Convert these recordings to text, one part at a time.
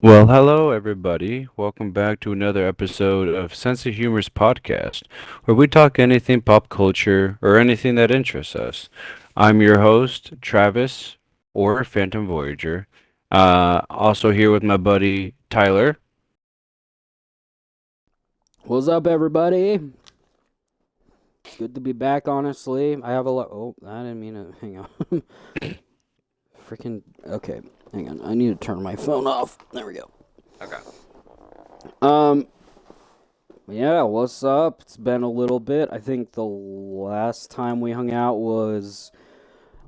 Well, hello everybody. Welcome back to another episode of Sense of Humor's podcast, where we talk anything pop culture or anything that interests us. I'm your host, Travis, or Phantom Voyager. Also here with my buddy Tyler. What's up, everybody? It's good to be back, honestly. I have a lot. Oh, I didn't mean to. Hang on. Freaking. Okay, hang on. I need to turn my phone off. There we go. Okay. Um, yeah, what's up? It's been a little bit. I think the last time we hung out was,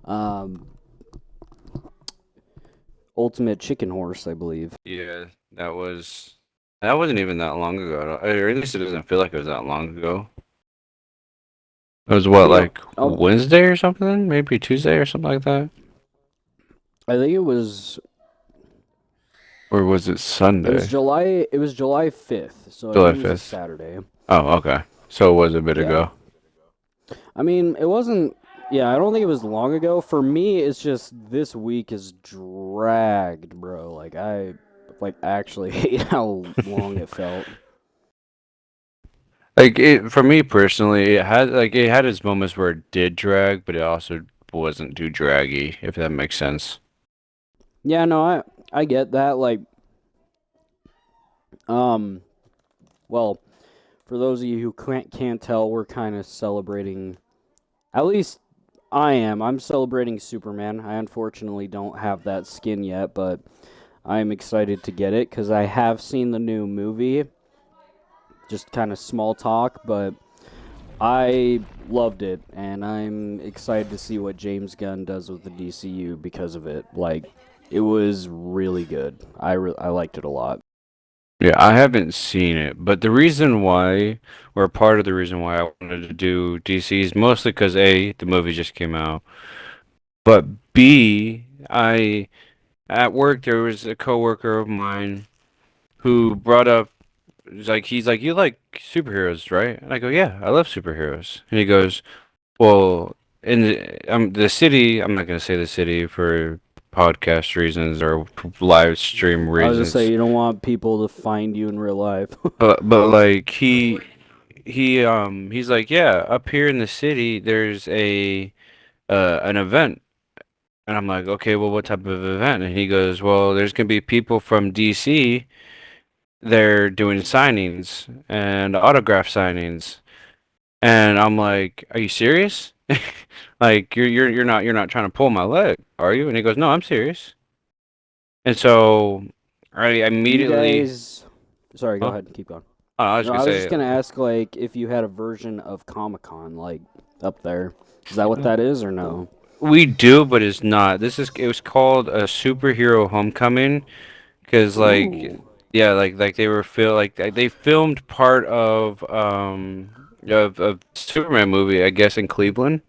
um, Ultimate Chicken Horse, I believe. Yeah, that wasn't even that long ago, or at least it doesn't feel like it was that long ago. It was I what, think like oh, Wednesday or something? Maybe Tuesday or something like that? I think it was. Or was it It was Sunday? July. It was July 5th, so I July think it was a 5th. Saturday. Oh, okay. So it was a bit Yeah. ago. I mean, it wasn't. Yeah, I don't think it was long ago. For me, it's just this week is dragged, bro. Like I actually hate how long it felt. Like it for me personally, it had its moments where it did drag, but it also wasn't too draggy, if that makes sense. Yeah, no, I get that. Um, well, for those of you who can't tell, we're kind of celebrating. At least I am. I'm celebrating Superman. I unfortunately don't have that skin yet, but I'm excited to get it because I have seen the new movie. Just kind of small talk, but I loved it, and I'm excited to see what James Gunn does with the DCU because of it. Like, it was really good. I liked it a lot. Yeah, I haven't seen it, but the reason why, or part of the reason why I wanted to do DC is mostly because A, the movie just came out, but B, I at work there was a coworker of mine who brought up he's like, you like superheroes, right? And I go, yeah, I love superheroes. And he goes, well, in the city, I'm not gonna say the city for podcast reasons or live stream I was just say reasons, you don't want people to find you in real life. but like he's like, yeah, up here in the city, there's a an event. And I'm like, okay, well, what type of event? And he goes, well, there's gonna be people from DC. They're doing signings and autograph signings. And I'm like, "Are you serious? Like you're not trying to pull my leg, are you?" And he goes, "No, I'm serious." And so I Do you immediately, guys? Sorry, go huh? ahead. Keep going. Oh, I was No, gonna I was just say, gonna ask like if you had a version of Comic Con like up there. Is that what that is or no? we do, but it's not. It was called a superhero homecoming because Ooh, like they were they filmed part of Superman movie, I guess, in Cleveland.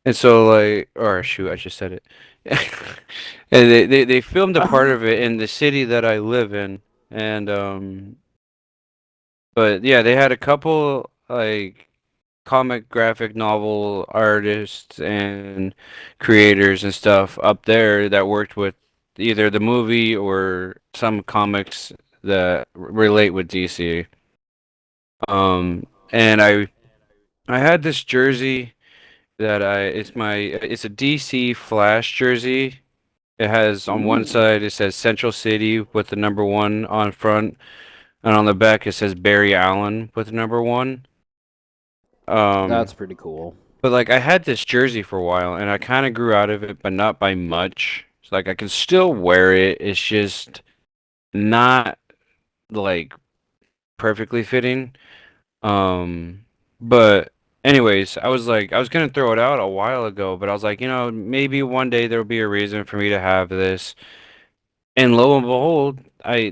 And so like, or shoot, I just said it. And they filmed a part of it in the city that I live in, and but yeah, they had a couple like comic graphic novel artists and creators and stuff up there that worked with either the movie or some comics that relate with DC. And I had this jersey that it's a DC Flash jersey. It has on one ooh, side it says Central City with the number one on front, and on the back it says Barry Allen with the number one. that's Um, pretty cool. but like I had this jersey for a while, and I kind of grew out of it, but not by much. It's like I can still wear it. It's just not like perfectly fitting. Um, but anyways, I was gonna throw it out a while ago, but I was like, maybe one day there'll be a reason for me to have this. And lo and behold, I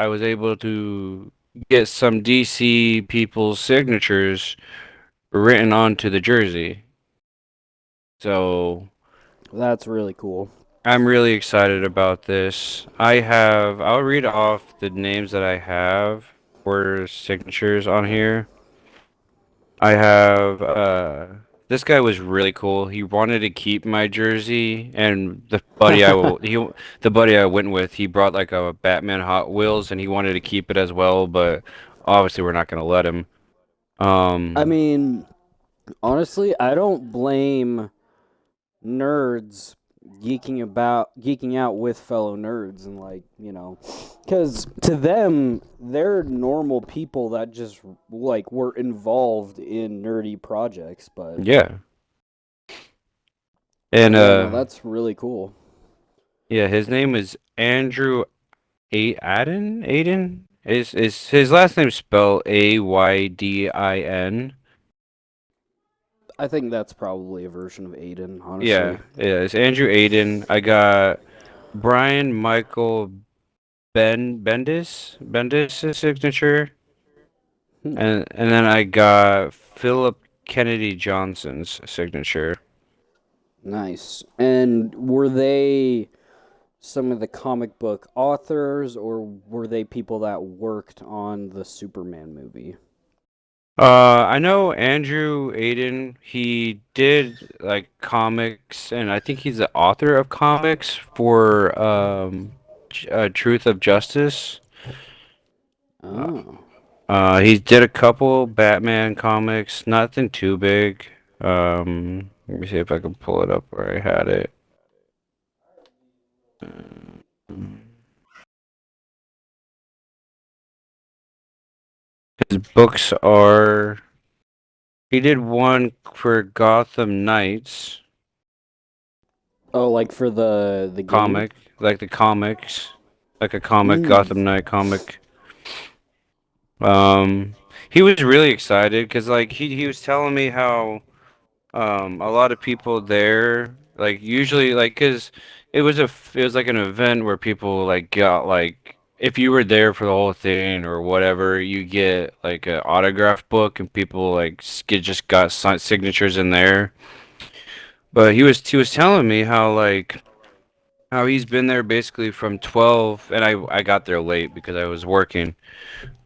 was able to get some DC people's signatures written onto the jersey. So That's really cool. I'm really excited about this. I'll read off the names that I have for signatures on here. I have this guy was really cool. He wanted to keep my jersey, and the buddy I went with, he brought like a Batman Hot Wheels, and he wanted to keep it as well, but obviously we're not gonna let him. I Um, mean, honestly, I don't blame nerds geeking out with fellow nerds and like, cuz to them they're normal people that just like were involved in nerdy projects, but yeah, and yeah, no, that's really cool. yeah, his name is Andrew Aiden. Is his last name spelled Aydin? I think that's probably a version of Aiden, Yeah, honestly. yeah, it's Andrew Aiden. I got Brian Michael Bendis' signature, Hmm. and then I got Philip Kennedy Johnson's signature. Nice. And were they some of the comic book authors, or were they people that worked on the Superman movie? I know Andrew Aiden, he did like comics, and I think he's the author of comics for Truth of Justice. Uh, Oh. he did a couple Batman comics, nothing too big. Let me see if I can pull it up where I had it. His books are. He did one for Gotham Knights Oh, like for the game? comic, like the comics, like a comic Mm. Gotham Knight comic. Um, he was really excited because like he was telling me how a lot of people there like usually like because it was like an event where people like got like if you were there for the whole thing or whatever you get like an autograph book and people like just got signatures in there. But he was telling me how like how he's been there basically from 12 and I got there late because I was working.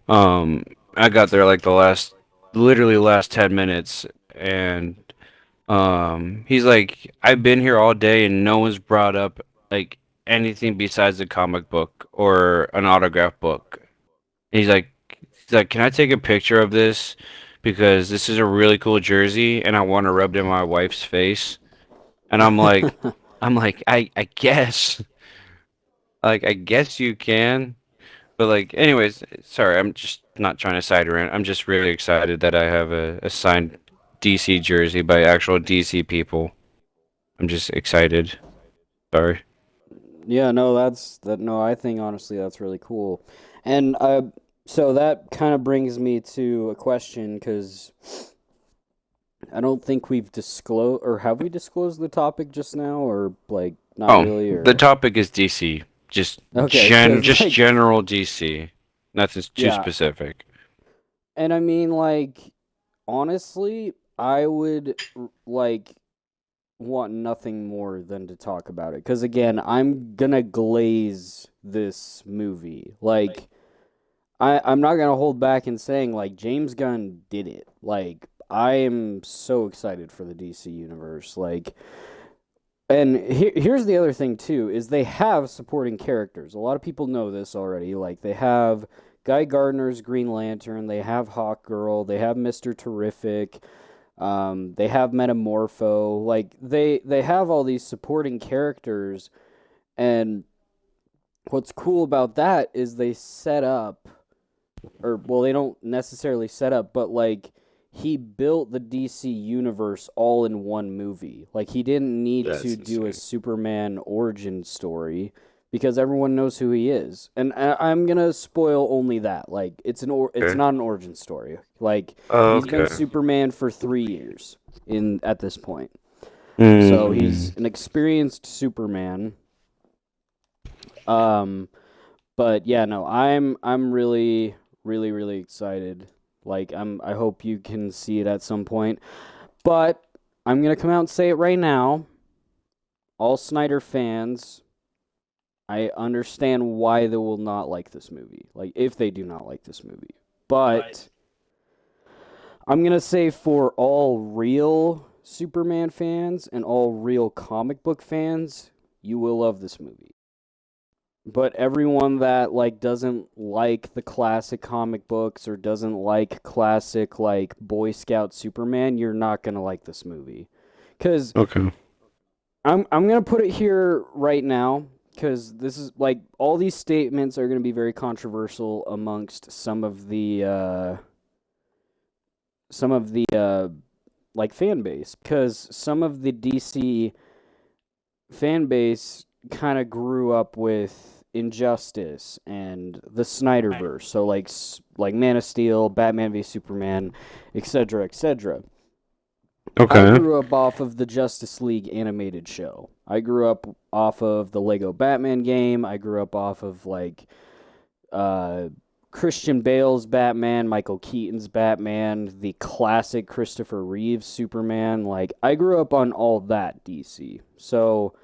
Um, I got there like the literally last 10 minutes, and he's like, I've been here all day and no one's brought up like anything besides a comic book or an autograph book. He's like, can I take a picture of this because this is a really cool jersey and I want to rub it in my wife's face. And I guess, like, I guess you can. But like, anyways, sorry, I'm just not trying to side rant. I'm just really excited that I have a signed DC jersey by actual DC people. I'm just excited. Sorry. Yeah, no, that's that. No, I think honestly that's really cool, and so that kind of brings me to a question because I don't think we've disclosed, or have we disclosed the topic just now, or like not Oh, really, the or topic is DC. okay, because Just like general DC. Nothing too yeah, specific. and I mean like honestly, I would like want nothing more than to talk about it because again, I'm gonna glaze this movie like. I'm not gonna hold back in saying like James Gunn did it. Like I am so excited for the DC universe. Like, and here's the other thing too is they have supporting characters. A lot of people know this already. Like they have Guy Gardner's Green Lantern. They have Hawkgirl. They have Mister Terrific. They have Metamorpho. Like they have all these supporting characters, and what's cool about that is they set up or well, they don't necessarily set up, but like he built the DC universe all in one movie. Like he didn't need to That's do a insane. Superman origin story because everyone knows who he is. And I'm gonna spoil only that. Like it's Okay. not an origin story. Like he's been Okay. Superman for 3 years in at this point. So he's Mm. an experienced Superman. Um, but yeah, no, I'm really really excited. Like I hope you can see it at some point. But I'm going to come out and say it right now. All Snyder fans, I understand why they will not like this movie. Like if they do not like this movie. But I'm going to say for all real Superman fans and all real comic book fans, you will love this movie. But everyone that like doesn't like the classic comic books or doesn't like classic like Boy Scout Superman, you're not going to like this movie. Cuz Okay. I'm going to put it here right now cuz this is like all these statements are going to be very controversial amongst some of the like fan base because some of the DC fan base kind of grew up with Injustice and the Snyderverse, so like Man of Steel, Batman v Superman, etc., etc. I Okay. grew up off of the Justice League animated show. I grew up off of the Lego Batman game. I grew up off of like uh, Christian Bale's Batman, Michael Keaton's Batman, the classic Christopher Reeves Superman. Like I grew up on all that DC. So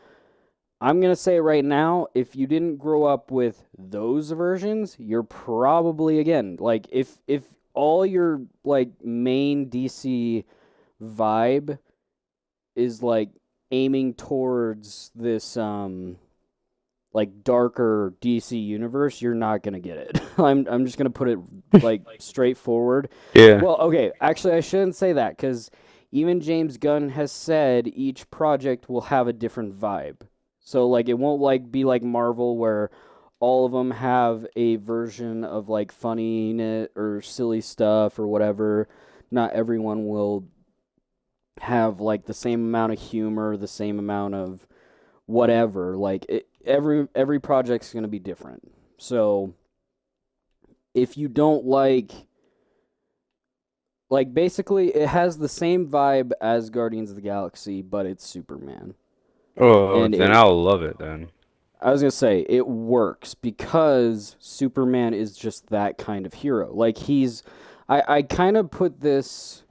I'm going to say right now, if you didn't grow up with those versions, you're probably again, like if all your like main DC vibe is like aiming towards this like darker DC universe, you're not going to get it. I'm just going to put it like straightforward. Yeah. Well, okay, actually I shouldn't say that cuz even James Gunn has said each project will have a different vibe. So like it won't like be like Marvel where all of them have a version of like funny or silly stuff or whatever. Not everyone will have like the same amount of humor, the same amount of whatever. Every project's going to be different. So if you don't like basically it has the same vibe as Guardians of the Galaxy, but it's Superman. Oh, And then it I'll love it then. I was gonna say it works because Superman is just that kind of hero. Like I kind of put this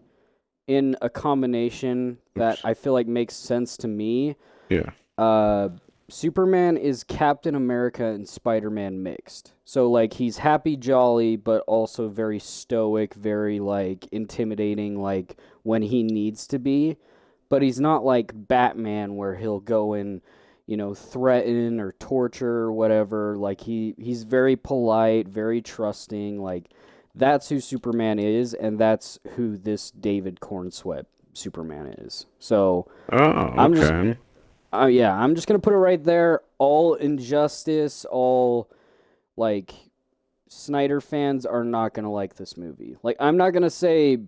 in a combination that Oops. I feel like makes sense to me. Yeah. Uh, Superman is Captain America and Spider-Man mixed. So like he's happy, jolly, but also very stoic, very like intimidating, like when he needs to be. But he's not like Batman where he'll go and threaten or torture or whatever. Like he's very polite, very trusting. Like that's who Superman is, and that's who this David Cornsweat Superman is. So Oh, I'm just okay. yeah, I'm just gonna put it right there. All Injustice, all like Snyder fans are not gonna like this movie. Like I'm not gonna say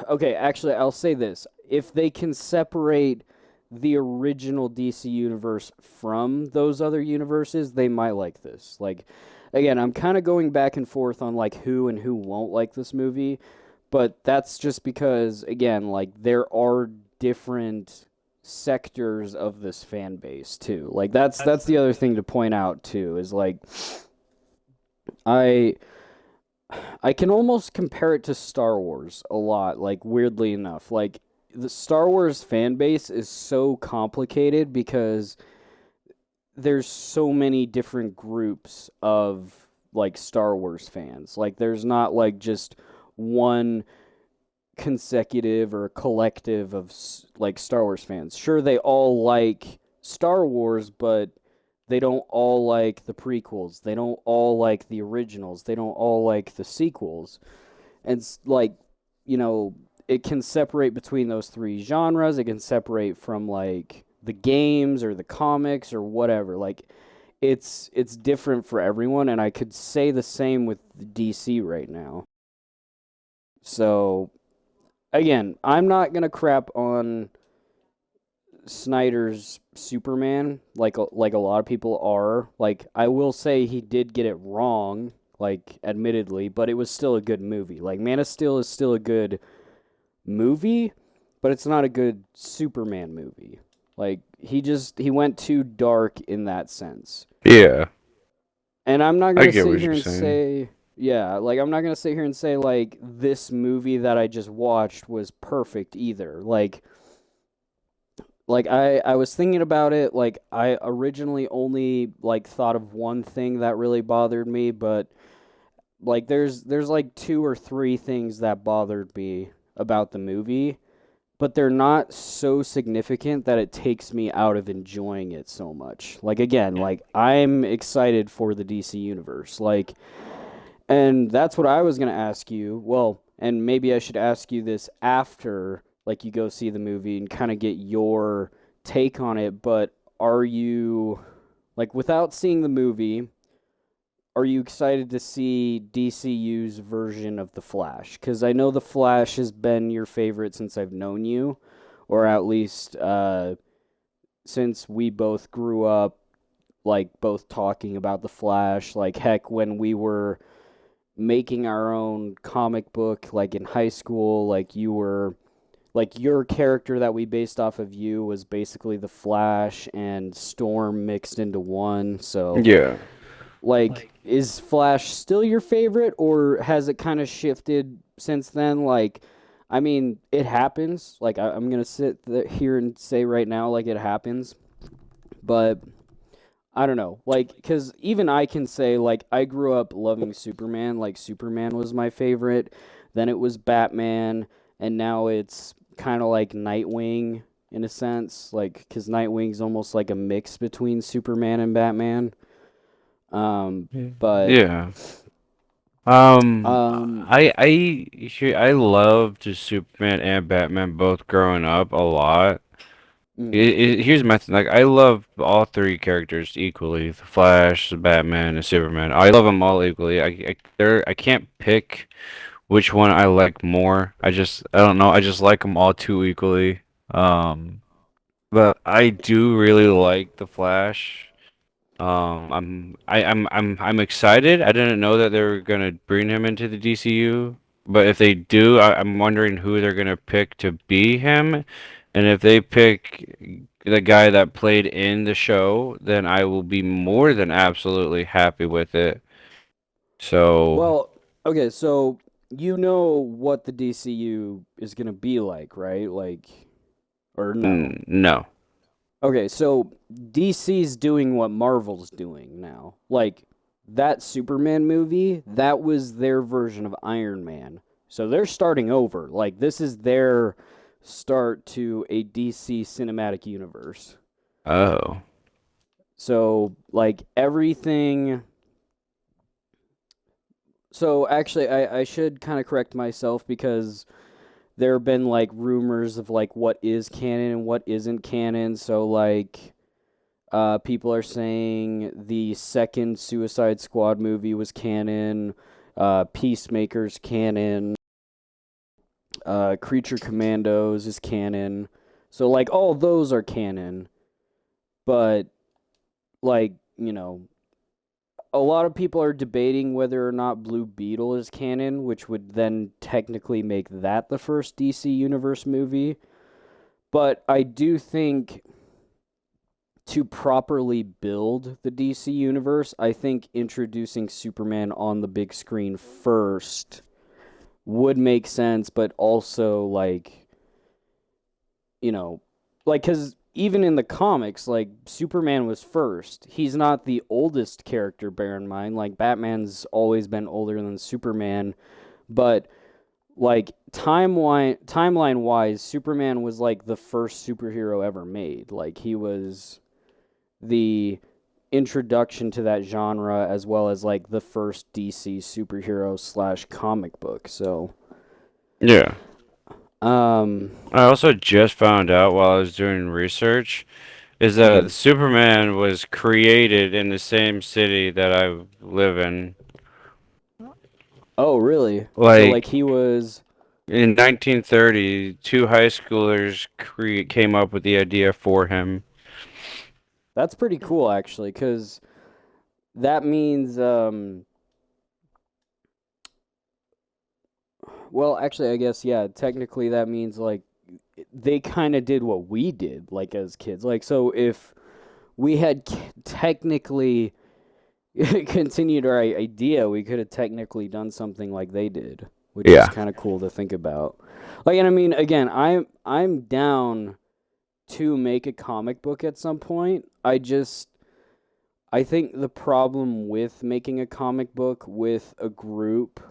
okay, actually I'll say this. If they can separate the original DC universe from those other universes, they might like this. Like again, I'm kind of going back and forth on like who and who won't like this movie, but that's just because again, like there are different sectors of this fan base too. Like that's the other thing to point out too is like I I can almost compare it to Star Wars a lot, like weirdly enough. Like the Star Wars fan base is so complicated because there's so many different groups of like Star Wars fans. Like there's not like just one consecutive or collective of like Star Wars fans. Sure, they all like Star Wars, but they don't all like the prequels. They don't all like the originals. They don't all like the sequels. And like, you know, it can separate between those three genres. It can separate from like the games or the comics or whatever. Like it's different for everyone and I could say the same with DC right now. So again, I'm not gonna crap on Snyder's Superman like a lot of people are. Like I will say he did get it wrong, like admittedly, but it was still a good movie. Like Man of Steel is still a good movie, but it's not a good Superman movie. Like he went too dark in that sense. Yeah. And I'm not I gonna get sit what here you're and saying. say, yeah, like I'm not gonna sit here and say like this movie that I just watched was perfect either. Like I was thinking about it. Like I originally only like thought of one thing that really bothered me, but like there's like two or three things that bothered me about the movie. but they're not so significant that it takes me out of enjoying it so much. Like again, like I'm excited for the DC universe. Like and that's what I was going to ask you. Well, and maybe I should ask you this after like you go see the movie and kind of get your take on it, but are you like without seeing the movie, are you excited to see DCU's version of the Flash? Cuz I know the Flash has been your favorite since I've known you, or at least since we both grew up like both talking about the Flash, like heck when we were making our own comic book like in high school, like you were like your character that we based off of you was basically the Flash and Storm mixed into one. So Yeah. like is Flash still your favorite or has it kind of shifted since then? Like I mean, it happens. Like I'm going to here and say right now like it happens. But I don't know, like, because even I can say, like, I grew up loving Superman. Like, Superman was my favorite. Then it was Batman, and now it's kind of like Nightwing in a sense, like, because Nightwing's almost like a mix between Superman and Batman. Um, but Yeah. um, I loved just Superman and Batman both growing up a lot. mm, Here's my thing. Like, I love all three characters equally: the Flash, the Batman, and Superman. I love them all equally. I can't pick which one I like more. I don't know. I just like them all too equally. Um, but I do really like the Flash. I'm excited. I didn't know that they were gonna bring him into the DCU, but if they do, I'm wondering who they're gonna pick to be him, and if they pick the guy that played in the show, then I will be more than absolutely happy with it. So, well, okay, so you know what the DCU is gonna be like, right? Like, or no? no. Okay, so DC's doing what Marvel's doing now. Like that Superman movie, that was their version of Iron Man. So they're starting over. Like this is their start to a DC cinematic universe. Oh. So like everything so actually I should kind of correct myself because there have been like rumors of like what is canon and what isn't canon. So like people are saying the second Suicide Squad movie was canon, Peacemaker's canon, Creature Commandos is canon. So, like, all those are canon, but, like, a lot of people are debating whether or not Blue Beetle is canon, which would then technically make that the first DC Universe movie. But I do think to properly build the DC universe, I think introducing Superman on the big screen first would make sense, but also like, you know, like cuz even in the comics, like Superman was first. He's not the oldest character, bear in mind. Like Batman's always been older than Superman, but like timeline wise, Superman was like the first superhero ever made. Like he was the introduction to that genre as well as like the first DC superhero slash comic book. So, Yeah. um, I also just found out while I was doing research is that mhm. Superman was created in the same city that I live in. Oh, really? So like Like he was. in 1930, two high schoolers came up with the idea for him. That's pretty cool actually, because that means well, actually, I guess yeah. Technically, that means like they kind of did what we did, like as kids. Like, so if we had technically continued our idea, we could have technically done something like they did, which is Yeah. kind of cool to think about. Like, and I mean, again, I'm down to make a comic book at some point. I think the problem with making a comic book with a group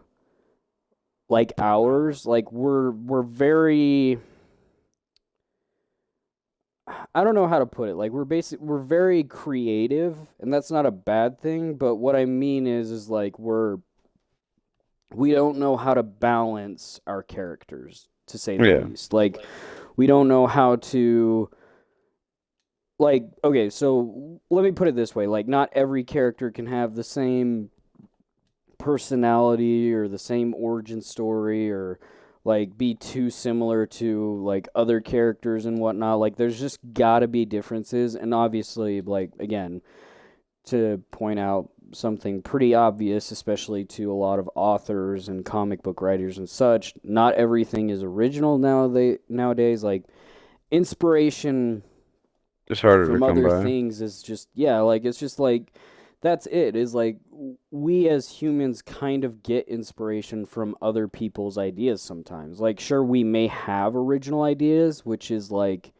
like ours, like we're very I don't know how to put it. Like we're very creative, and that's not a bad thing. But what I mean is like we don't know how to balance our characters, to say the Yeah. least. Like we don't know how to like okay, so let me put it this way. Like not every character can have the same personality or the same origin story or like be too similar to like other characters and whatnot. Like there's just gotta be differences, and obviously like again, to point out something pretty obvious, especially to a lot of authors and comic book writers and such, not everything is original nowadays. Like inspiration It's harder to from come other by. things is just yeah, like it's just like that's it. Is like we as humans kind of get inspiration from other people's ideas sometimes. Like sure we may have original ideas, which is like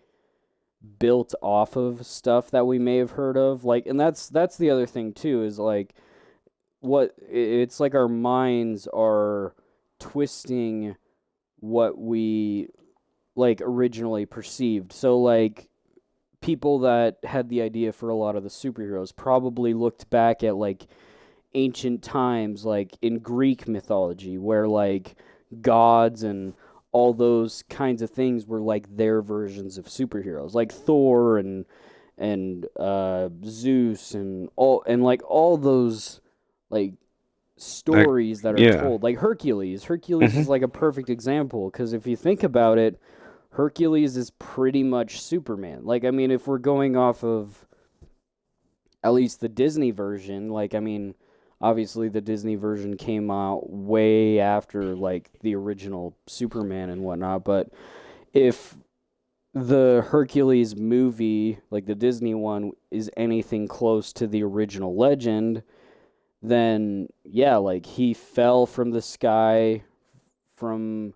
built off of stuff that we may have heard of. Like and that's the other thing too is like what it's like our minds are twisting what we like originally perceived. So like people that had the idea for a lot of the superheroes probably looked back at like ancient times like in Greek mythology where like gods and all those kinds of things were like their versions of superheroes like Thor and Zeus and like all those like Like, stories that are yeah. told like Hercules Hmm. is like a perfect example because if you think about it Hercules is pretty much Superman. Like, I mean, if we're going off of at least the Disney version, like, I mean, obviously the Disney version came out way after, like, the original Superman and whatnot, but if the Hercules movie, like the Disney one, is anything close to the original legend, then yeah, like, he fell from the sky from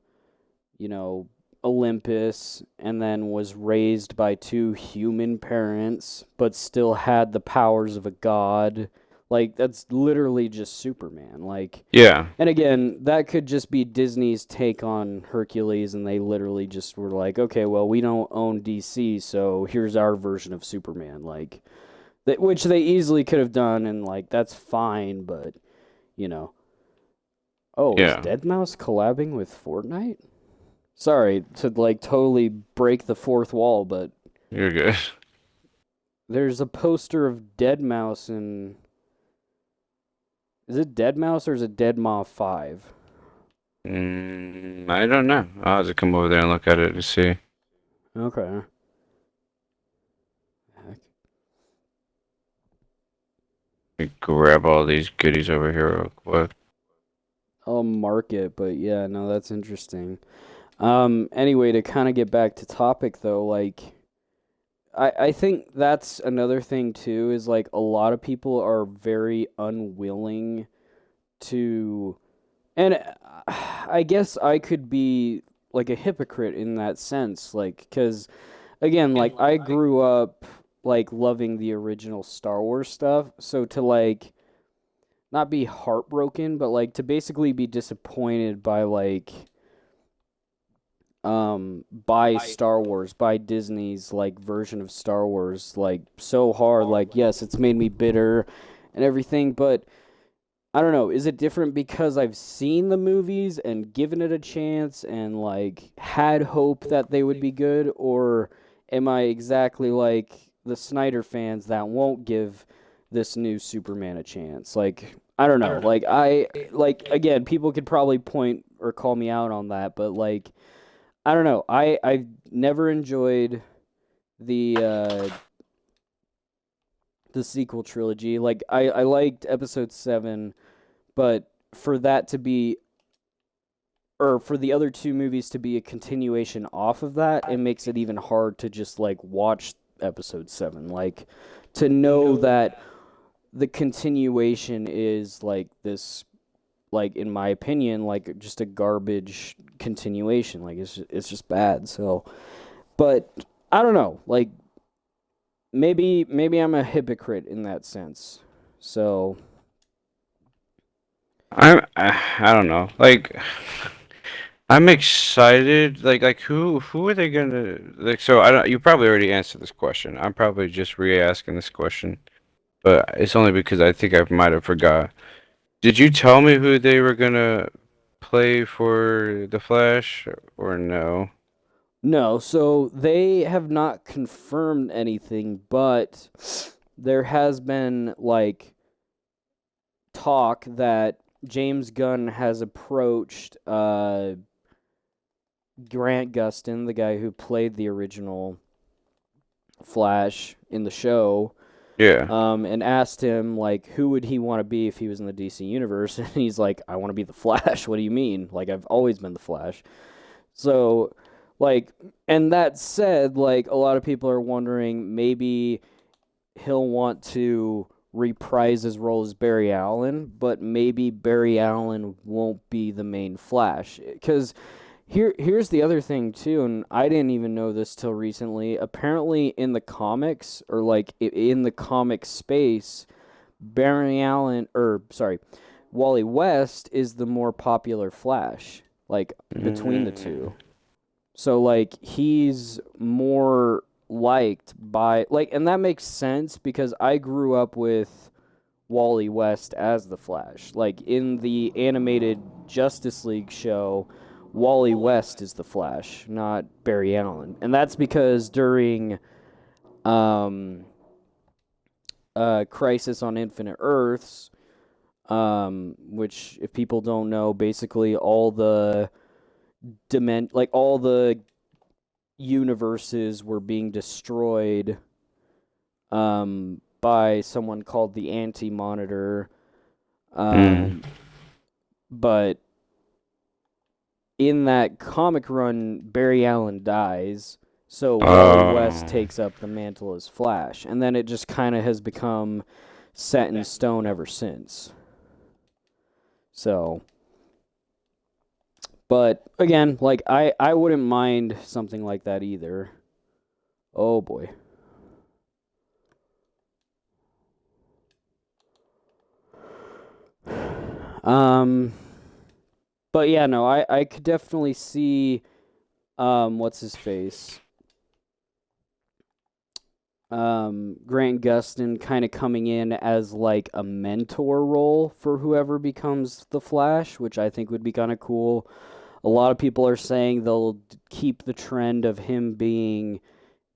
you know, Olympus and then was raised by two human parents, but still had the powers of a god. Like, that's literally just Superman. Like, Yeah. and again, that could just be Disney's take on Hercules, and they literally just were like, okay, well, we don't own DC, so here's our version of Superman. Like, which they easily could have done, and like, that's fine, but, you know. Oh, is Yeah. Deadmau5 collabing with Fortnite? Sorry to like totally break the fourth wall, but You're good. there's a poster of Dead Mouse in. Is it Dead Mouse or is it Dead Mouse 5? I don't know. I'll have to come over there and look at it to see. Okay. Heck. Let me grab all these goodies over here real quick. I'll mark it, but yeah, no, that's interesting. Anyway, to kind of get back to topic though, like I think that's another thing too, is like a lot of people are very unwilling to and I guess I could be like a hypocrite in that sense, like, because again, like I grew up like loving the original Star Wars stuff, so to like not be heartbroken, but like to basically be disappointed by like by Star Wars, by Disney's like version of Star Wars, like so hard, like yes, it's made me bitter and everything, but I don't know. Is it different because I've seen the movies and given it a chance and like had hope that they would be good, or am I exactly like the Snyder fans that won't give this new Superman a chance? Like I don't know. Like I like again, people could probably point or call me out on that, but like I don't know. I've never enjoyed the uh the sequel trilogy. Like I liked episode 7, but for that to be or for the other two movies to be a continuation off of that, it makes it even hard to just like watch episode 7. Like to know that the continuation is like this like in my opinion like just a garbage continuation. Like it's just bad. So, but I don't know. Like maybe I'm a hypocrite in that sense. So, I don't know. Like I'm excited. Like who are they gonna like? So I don't. You probably already answered this question. I'm probably just re-asking this question, but it's only because I think I might have forgot. Did you tell me who they were gonna play for the Flash or no? No, so they have not confirmed anything, but there has been like talk that James Gunn has approached Grant Gustin, the guy who played the original Flash in the show, Yeah. and asked him like who would he want to be if he was in the DC universe, and he's like, I want to be the Flash. What do you mean? Like I've always been the Flash. So, like, and that said, like a lot of people are wondering maybe he'll want to reprise his role as Barry Allen, but maybe Barry Allen won't be the main Flash. Because here's the other thing too, and I didn't even know this till recently. Apparently, in the comics or like in the comic space, Barry Allen, or sorry, Wally West is the more popular Flash. Like between the Mm. two. So like he's more liked by like, and that makes sense because I grew up with Wally West as the Flash. Like in the animated Justice League show, Wally West is the Flash, not Barry Allen. And that's because during um Crisis on Infinite Earths, which if people don't know, basically all the all the universes were being destroyed by someone called the Anti-Monitor. Mm. Um, but in that comic run, Barry Allen dies, so Wally West Oh. takes up the mantle as Flash, and then it just kind of has become set in stone ever since. So, but again, like I wouldn't mind something like that either. Oh boy. Um, but yeah, no, I could definitely see what's his face? Grant Gustin kind of coming in as like a mentor role for whoever becomes the Flash, which I think would be kind of cool. A lot of people are saying they'll keep the trend of him being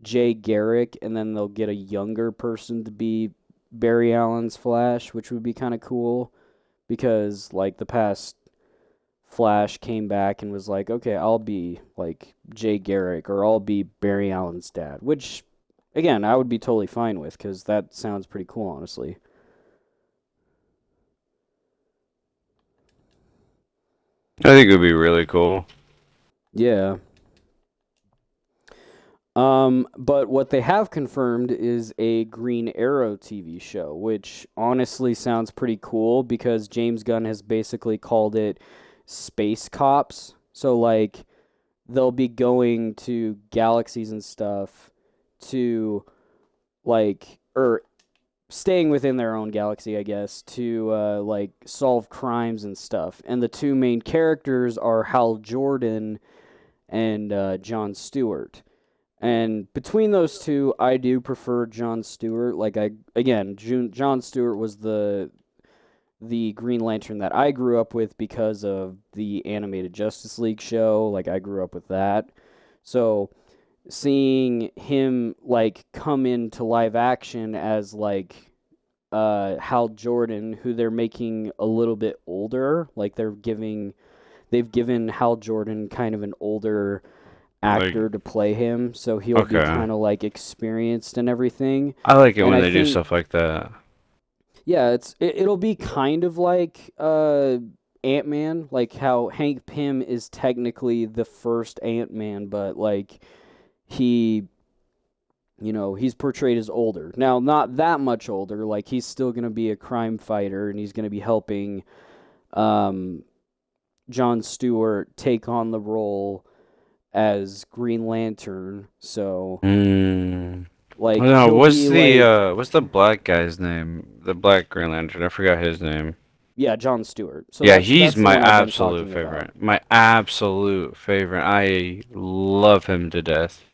Jay Garrick and then they'll get a younger person to be Barry Allen's Flash, which would be kind of cool because like the past Flash came back and was like, okay, I'll be like Jay Garrick or I'll be Barry Allen's dad, which again, I would be totally fine with because that sounds pretty cool, honestly. I think it would be really cool. Yeah. But what they have confirmed is a Green Arrow TV show, which honestly sounds pretty cool because James Gunn has basically called it Space Cops. So like they'll be going to galaxies and stuff to like or staying within their own galaxy, I guess, to like solve crimes and stuff. And the two main characters are Hal Jordan and John Stewart. And between those two, I do prefer John Stewart. Like I again, John Stewart was the Green Lantern that I grew up with because of the animated Justice League show. Like I grew up with that. So seeing him like come into live action as like Hal Jordan, who they're making a little bit older, like they've given Hal Jordan kind of an older Like, actor to play him, so he'll be okay. kind of like experienced and everything. I like it And when I they do think stuff like that. yeah, it'll be kind of like Ant-Man, like how Hank Pym is technically the first Ant-Man, but like he he's portrayed as older. Now, not that much older, like he's still going to be a crime fighter and he's going to be helping um John Stewart take on the role as Green Lantern. So, Hmm. Oh, like no, he'll be like what's the black guy's name? The black Green Lantern. I forgot his name. Yeah, Jon Stewart. So Yeah, that's he's that's the my one I've been absolute talking about. favorite. My absolute favorite. I love him to death.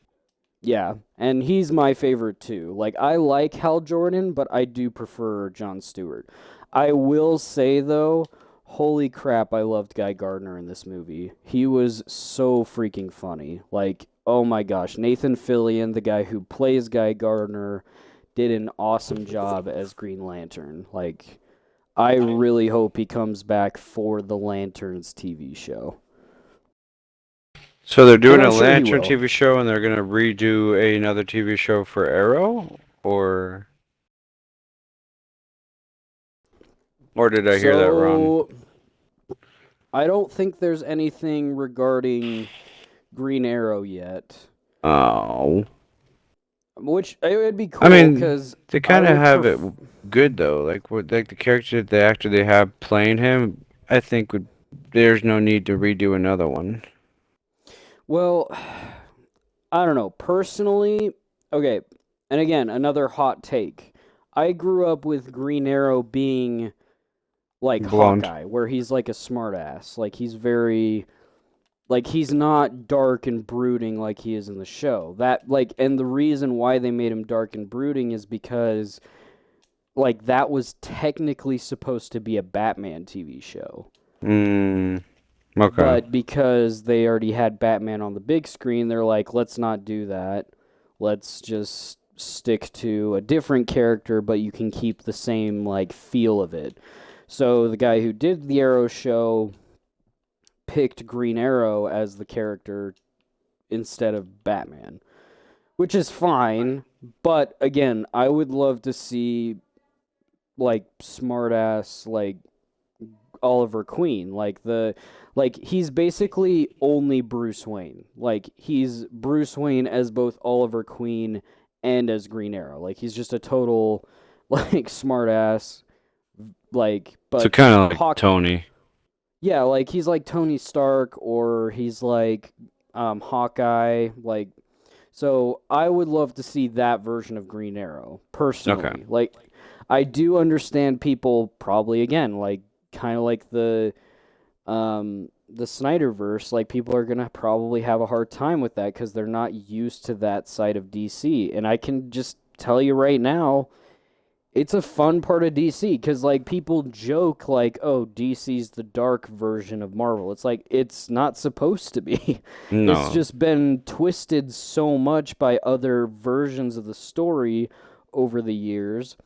Yeah, and he's my favorite too. Like I like Hal Jordan, but I do prefer Jon Stewart. I will say though, holy crap, I loved Guy Gardner in this movie. He was so freaking funny. Like, oh my gosh, Nathan Fillion, the guy who plays Guy Gardner, did an awesome job as Green Lantern. Like, I really hope he comes back for the Lanterns TV show. So they're And doing I'm a sure he Lantern will. TV show and they're gonna redo another TV show for Arrow, or did I hear that wrong? So, I don't think there's anything regarding Green Arrow yet, Oh, which it would be I cool mean, because they I kind of would have it prefer. good though. Like what, like the character, the actor they have playing him, I think would. There's no need to redo another one. Well, I don't know. Personally, okay, and again, another hot take. I grew up with Green Arrow being like Blonde. Hawkeye, where he's like a smartass. Like he's very like he's not dark and brooding like he is in the show. That like and the reason why they made him dark and brooding is because like that was technically supposed to be a Batman TV show. Mm, okay. But because they already had Batman on the big screen, they're like, let's not do that. Let's just stick to a different character, but you can keep the same like feel of it. So the guy who did the Arrow show picked Green Arrow as the character instead of Batman, which is fine. But again, I would love to see like smartass like Oliver Queen, like he's basically only Bruce Wayne. Like he's Bruce Wayne as both Oliver Queen and as Green Arrow. Like he's just a total like smartass like So but kind of like Hawk Tony. yeah, like he's like Tony Stark or he's like Hawkeye like so I would love to see that version of Green Arrow Okay. personally. Like I do understand people probably again like kind of like the Snyderverse, like people are gonna probably have a hard time with that because they're not used to that side of DC. And I can just tell you right now, it's a fun part of DC because like people joke like, "Oh, DC's the dark version of Marvel." It's like it's not supposed to be. It's No. just been twisted so much by other versions of the story over the years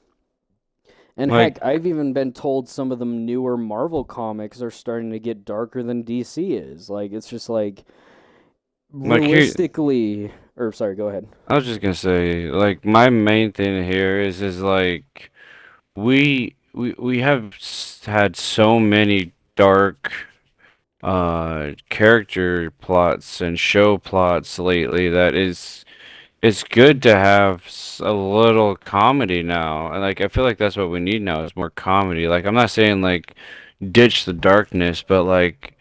and Like heck, I've even been told some of the newer Marvel comics are starting to get darker than DC is. Like it's just like here realistically or sorry, go ahead. I was just gonna say, like my main thing here is like we have had so many dark character plots and show plots lately that it's good to have a little comedy now. And like I feel like that's what we need now is more comedy. Like I'm not saying like ditch the darkness, but like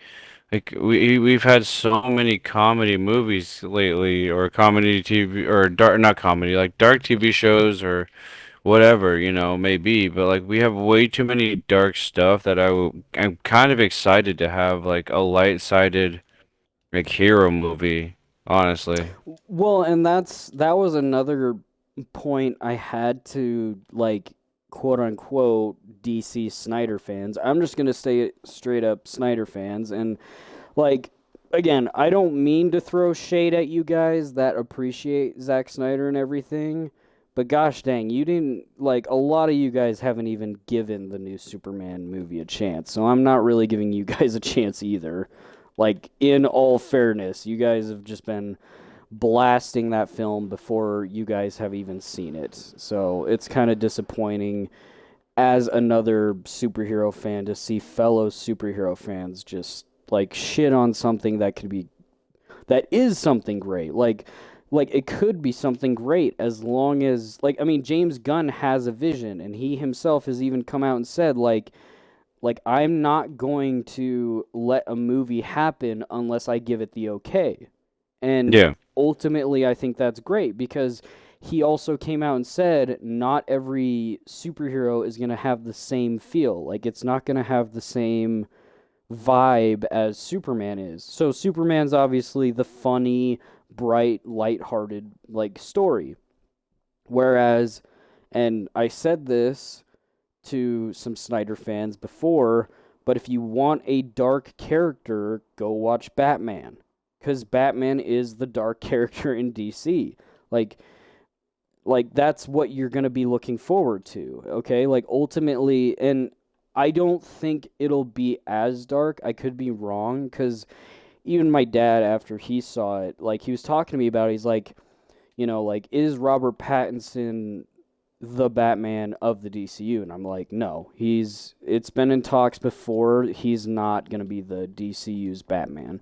we've had so many comedy movies lately, or comedy TV, or dark not comedy, like dark TV shows or whatever, may be. But like we have way too many dark stuff that I'm kind of excited to have like a light-sided like hero movie, honestly. Well, and that was another point I had to like quote unquote DC Snyder fans. I'm just going to say it straight up Snyder fans and like again, I don't mean to throw shade at you guys that appreciate Zack Snyder and everything, but gosh dang, you didn't like a lot of you guys haven't even given the new Superman movie a chance. So I'm not really giving you guys a chance either. Like in all fairness, you guys have just been blasting that film before you guys have even seen it. So it's kind of disappointing as another superhero fan to see fellow superhero fans just like shit on something that could be that is something great. Like it could be something great as long as like I mean James Gunn has a vision and he himself has even come out and said like I'm not going to let a movie happen unless I give it the okay. And Yeah. ultimately I think that's great because he also came out and said not every superhero is going to have the same feel. Like, it's not going to have the same vibe as Superman is. So Superman's obviously the funny, bright, lighthearted like story. Whereas, and I said this to some Snyder fans before, but if you want a dark character, go watch Batman, cuz Batman is the dark character in DC. Like that's what you're going to be looking forward to, okay? Like ultimately, and I don't think it'll be as dark. I could be wrong cuz even my dad after he saw it, like he was talking to me about it, he's like, like is Robert Pattinson the Batman of the DCU? And I'm like, no, it's been in talks before. He's not going to be the DCU's Batman.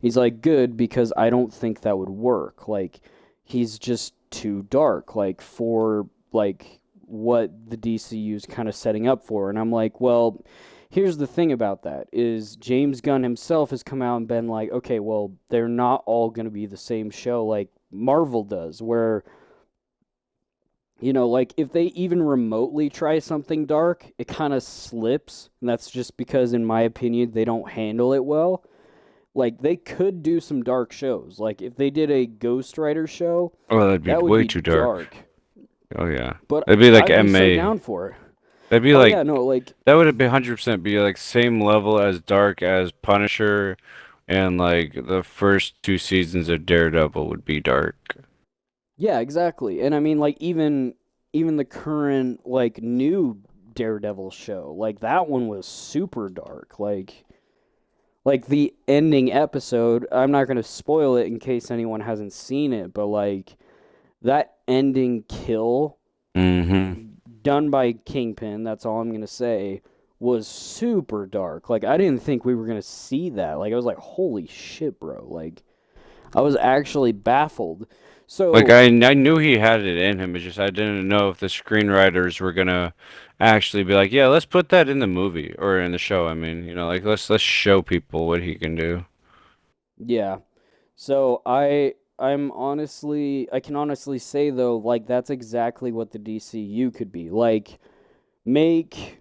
He's like, good, because I don't think that would work. Like, he's just too dark, like, for, like, what the DCU's kind of setting up for. And I'm like, well, here's the thing about that is James Gunn himself has come out and been like, okay, well, they're not all going to be the same show like Marvel does, where like if they even remotely try something dark, it kind of slips. And that's just because, in my opinion, they don't handle it well. Like, they could do some dark shows. Like, if they did a Ghost Rider show, Oh, that'd be that would way be too dark. dark. Oh yeah, But that'd be like I'd be so MA. down for it. That'd be Oh, like yeah, no, like, that would be 100% be like same level as dark as Punisher, and like the first two seasons of Daredevil would be dark. yeah, exactly. And I mean, like, even the current, like, new Daredevil show, like, that one was super dark. Like the ending episode, I'm not going to spoil it in case anyone hasn't seen it, but like that ending kill Mm-hmm. done by Kingpin, that's all I'm going to say, was super dark. Like, I didn't think we were going to see that. Like, I was like, holy shit, bro. Like, I was actually baffled. Like So, I knew he had it in him. It's just I didn't know if the screenwriters were gonna actually be like, yeah, let's put that in the movie or in the show. I mean, like let's show people what he can do. yeah. So, I can honestly say though, like, that's exactly what the DCU could be. Like, make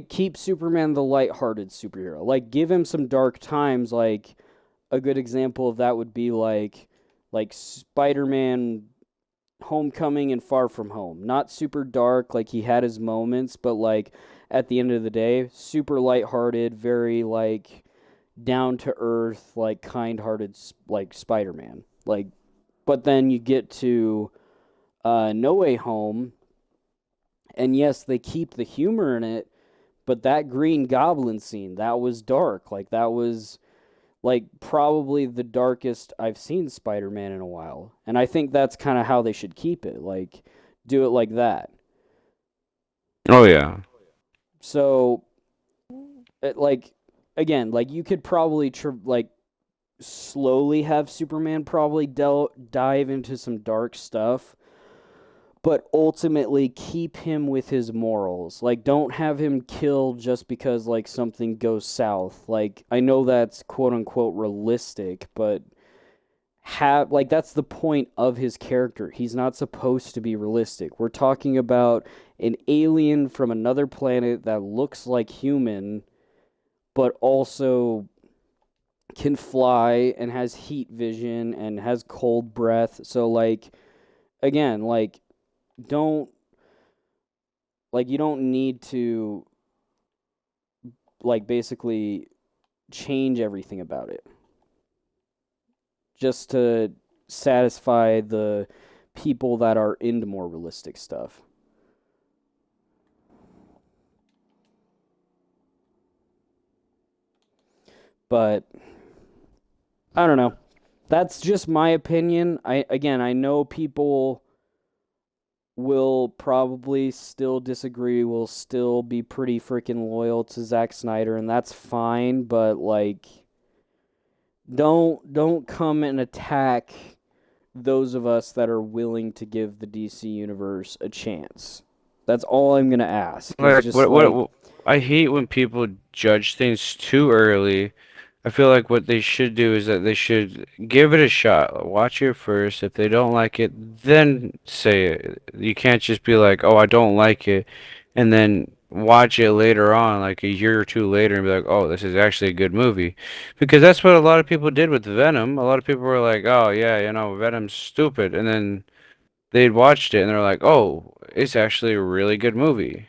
keep Superman the lighthearted superhero. Like, give him some dark times. Like, a good example of that would be like Spider-Man Homecoming and Far From Home. Not super dark, like he had his moments, but like at the end of the day, super lighthearted, very like down to earth, like kind-hearted like Spider-Man. Like, but then you get to No Way Home, and yes, they keep the humor in it, but that Green Goblin scene, that was dark. Like, that was like probably the darkest I've seen Spider-Man in a while. And I think that's kind of how they should keep it. Like, do it like that. Oh yeah. So, like, again, like you could probably like slowly have Superman probably dive into some dark stuff, but ultimately keep him with his morals. Like, don't have him killed just because like something goes south. Like, I know that's quote unquote realistic, but have like that's the point of his character. He's not supposed to be realistic. We're talking about an alien from another planet that looks like human, but also can fly and has heat vision and has cold breath. So like, again, like, don't you don't need to like basically change everything about it just to satisfy the people that are into more realistic stuff. But I don't know. That's just my opinion. I know people will probably still disagree, will still be pretty freaking loyal to Zack Snyder, and that's fine, but like, don't come and attack those of us that are willing to give the DC universe a chance. That's all I'm gonna ask. Is Like just like, I hate when people judge things too early. I feel like what they should do is that they should give it a shot. Watch it first. If they don't like it, then say it. You can't just be like, "Oh, I don't like it," and then watch it later on, like a year or two later, and be like, "Oh, this is actually a good movie," because that's what a lot of people did with Venom. A lot of people were like, "Oh, yeah, Venom's stupid," and then they'd watched it and they're like, "Oh, it's actually a really good movie."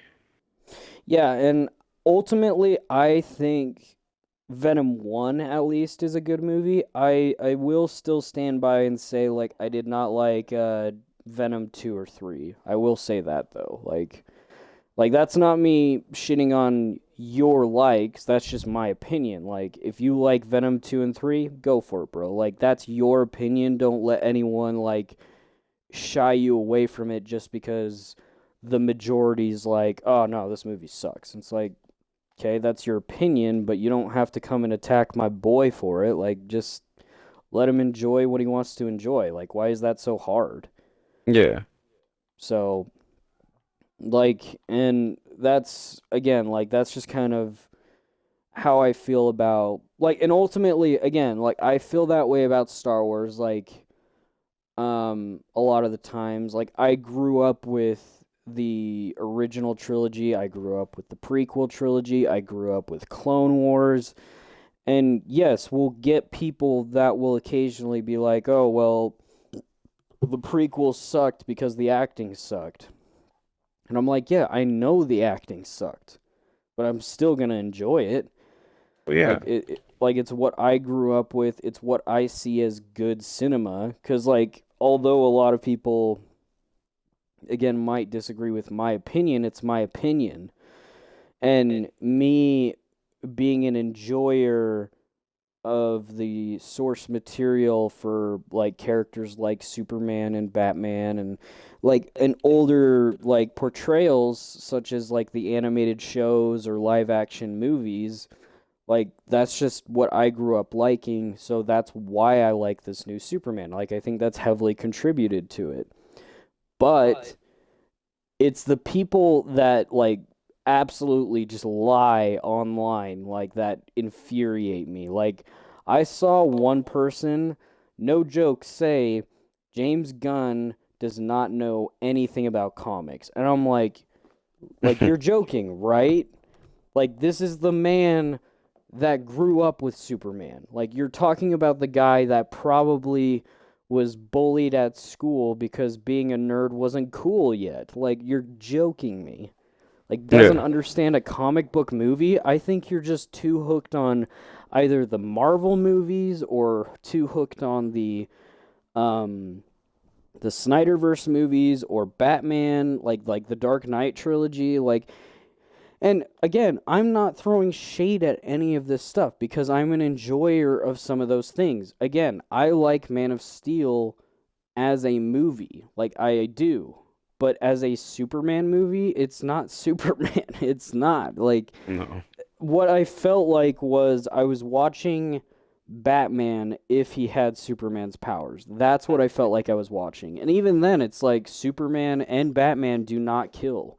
Yeah, and ultimately, I think Venom 1 at least is a good movie. I will still stand by and say like I did not like Venom 2 or 3. I will say that though. Like that's not me shitting on your likes. That's just my opinion. Like if you like Venom 2 and 3, go for it, bro. Like that's your opinion. Don't let anyone like shy you away from it just because the majority's like, "Oh no, this movie sucks." It's like, "Okay, that's your opinion, but you don't have to come and attack my boy for it. Like just let him enjoy what he wants to enjoy. Like why is that so hard?" Yeah. So, like, and that's again, like that's just kind of how I feel about like, and ultimately again, like I feel that way about Star Wars like a lot of the times. Like I grew up with the original trilogy, I grew up with the prequel trilogy, I grew up with Clone Wars. And yes, we'll get people that will occasionally be like, "Oh, well, the prequel sucked because the acting sucked." And I'm like, "Yeah, I know the acting sucked, but I'm still going to enjoy it." Well, yeah. Like it's what I grew up with. It's what I see as good cinema cuz like although a lot of people again might disagree with my opinion, it's my opinion. And me being an enjoyer of the source material for like characters like Superman and Batman and like an older like portrayals such as like the animated shows or live action movies, like that's just what I grew up liking, so that's why I like this new Superman. Like I think that's heavily contributed to it. But it's the people that like absolutely just lie online like that infuriate me. Like I saw one person, no joke, say James Gunn does not know anything about comics. And I'm like you're joking, right? Like this is the man that grew up with Superman. Like you're talking about the guy that probably was bullied at school because being a nerd wasn't cool yet. Like you're joking me. Like doesn't Yeah. understand a comic book movie. I think you're just too hooked on either the Marvel movies or too hooked on um the Snyderverse movies or Batman, like the Dark Knight trilogy, like and again, I'm not throwing shade at any of this stuff because I'm an enjoyer of some of those things. Again, I like Man of Steel as a movie. Like I do. But as a Superman movie, it's not Superman. It's not. Like No. what I felt like was I was watching Batman if he had Superman's powers. That's what I felt like I was watching. And even then it's like Superman and Batman do not kill,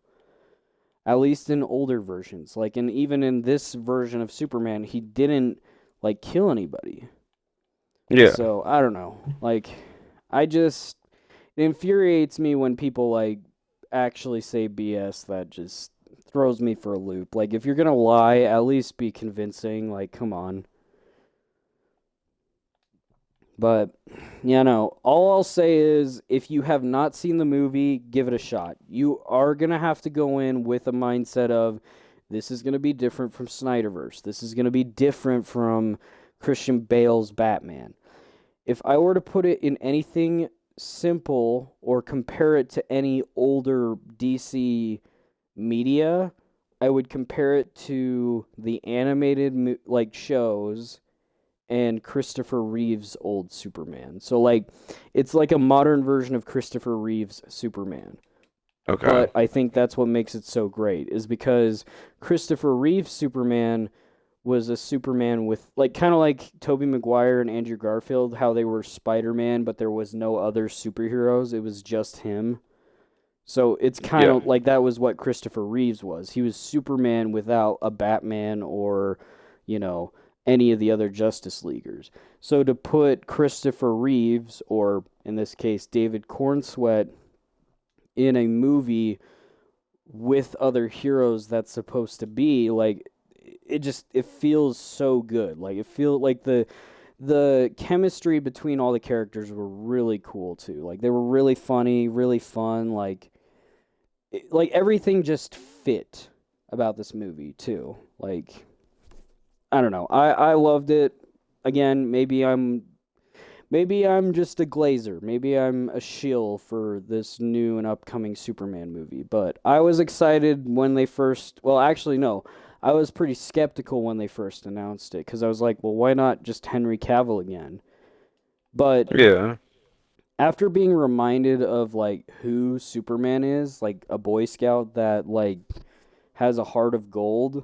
at least in older versions. Like, and even in this version of Superman, he didn't like kill anybody. Yeah. So I don't know. Like, I just it infuriates me when people like actually say BS that just throws me for a loop. Like, if you're gonna lie, at least be convincing. Like, come on. But yeah, no. All I'll say is if you have not seen the movie, give it a shot. You are going to have to go in with a mindset of this is going to be different from Snyderverse. This is going to be different from Christian Bale's Batman. If I were to put it in anything simple or compare it to any older DC media, I would compare it to the animated like shows and Christopher Reeve's old Superman. So like it's like a modern version of Christopher Reeve's Superman. Okay. But I think that's what makes it so great is because Christopher Reeve's Superman was a Superman with like kind of like Tobey Maguire and Andrew Garfield, how they were Spider-Man but there was no other superheroes, it was just him. So it's kind Yeah. of like that was what Christopher Reeves was. He was Superman without a Batman or, you know, any of the other Justice Leaguers. So to put Christopher Reeves, or in this case David Cornsweet, in a movie with other heroes that's supposed to be like, it feels so good. Like it feels like the chemistry between all the characters were really cool too. Like they were really funny, really fun. Like everything just fit about this movie too. Like I don't know. I loved it. Again, maybe I'm just a glazer. Maybe I'm a shill for this new and upcoming Superman movie. But I was excited when they first. Well, actually, no. I was pretty skeptical when they first announced it because I was like, well, why not just Henry Cavill again? But Yeah. after being reminded of like who Superman is, like a Boy Scout that like has a heart of gold,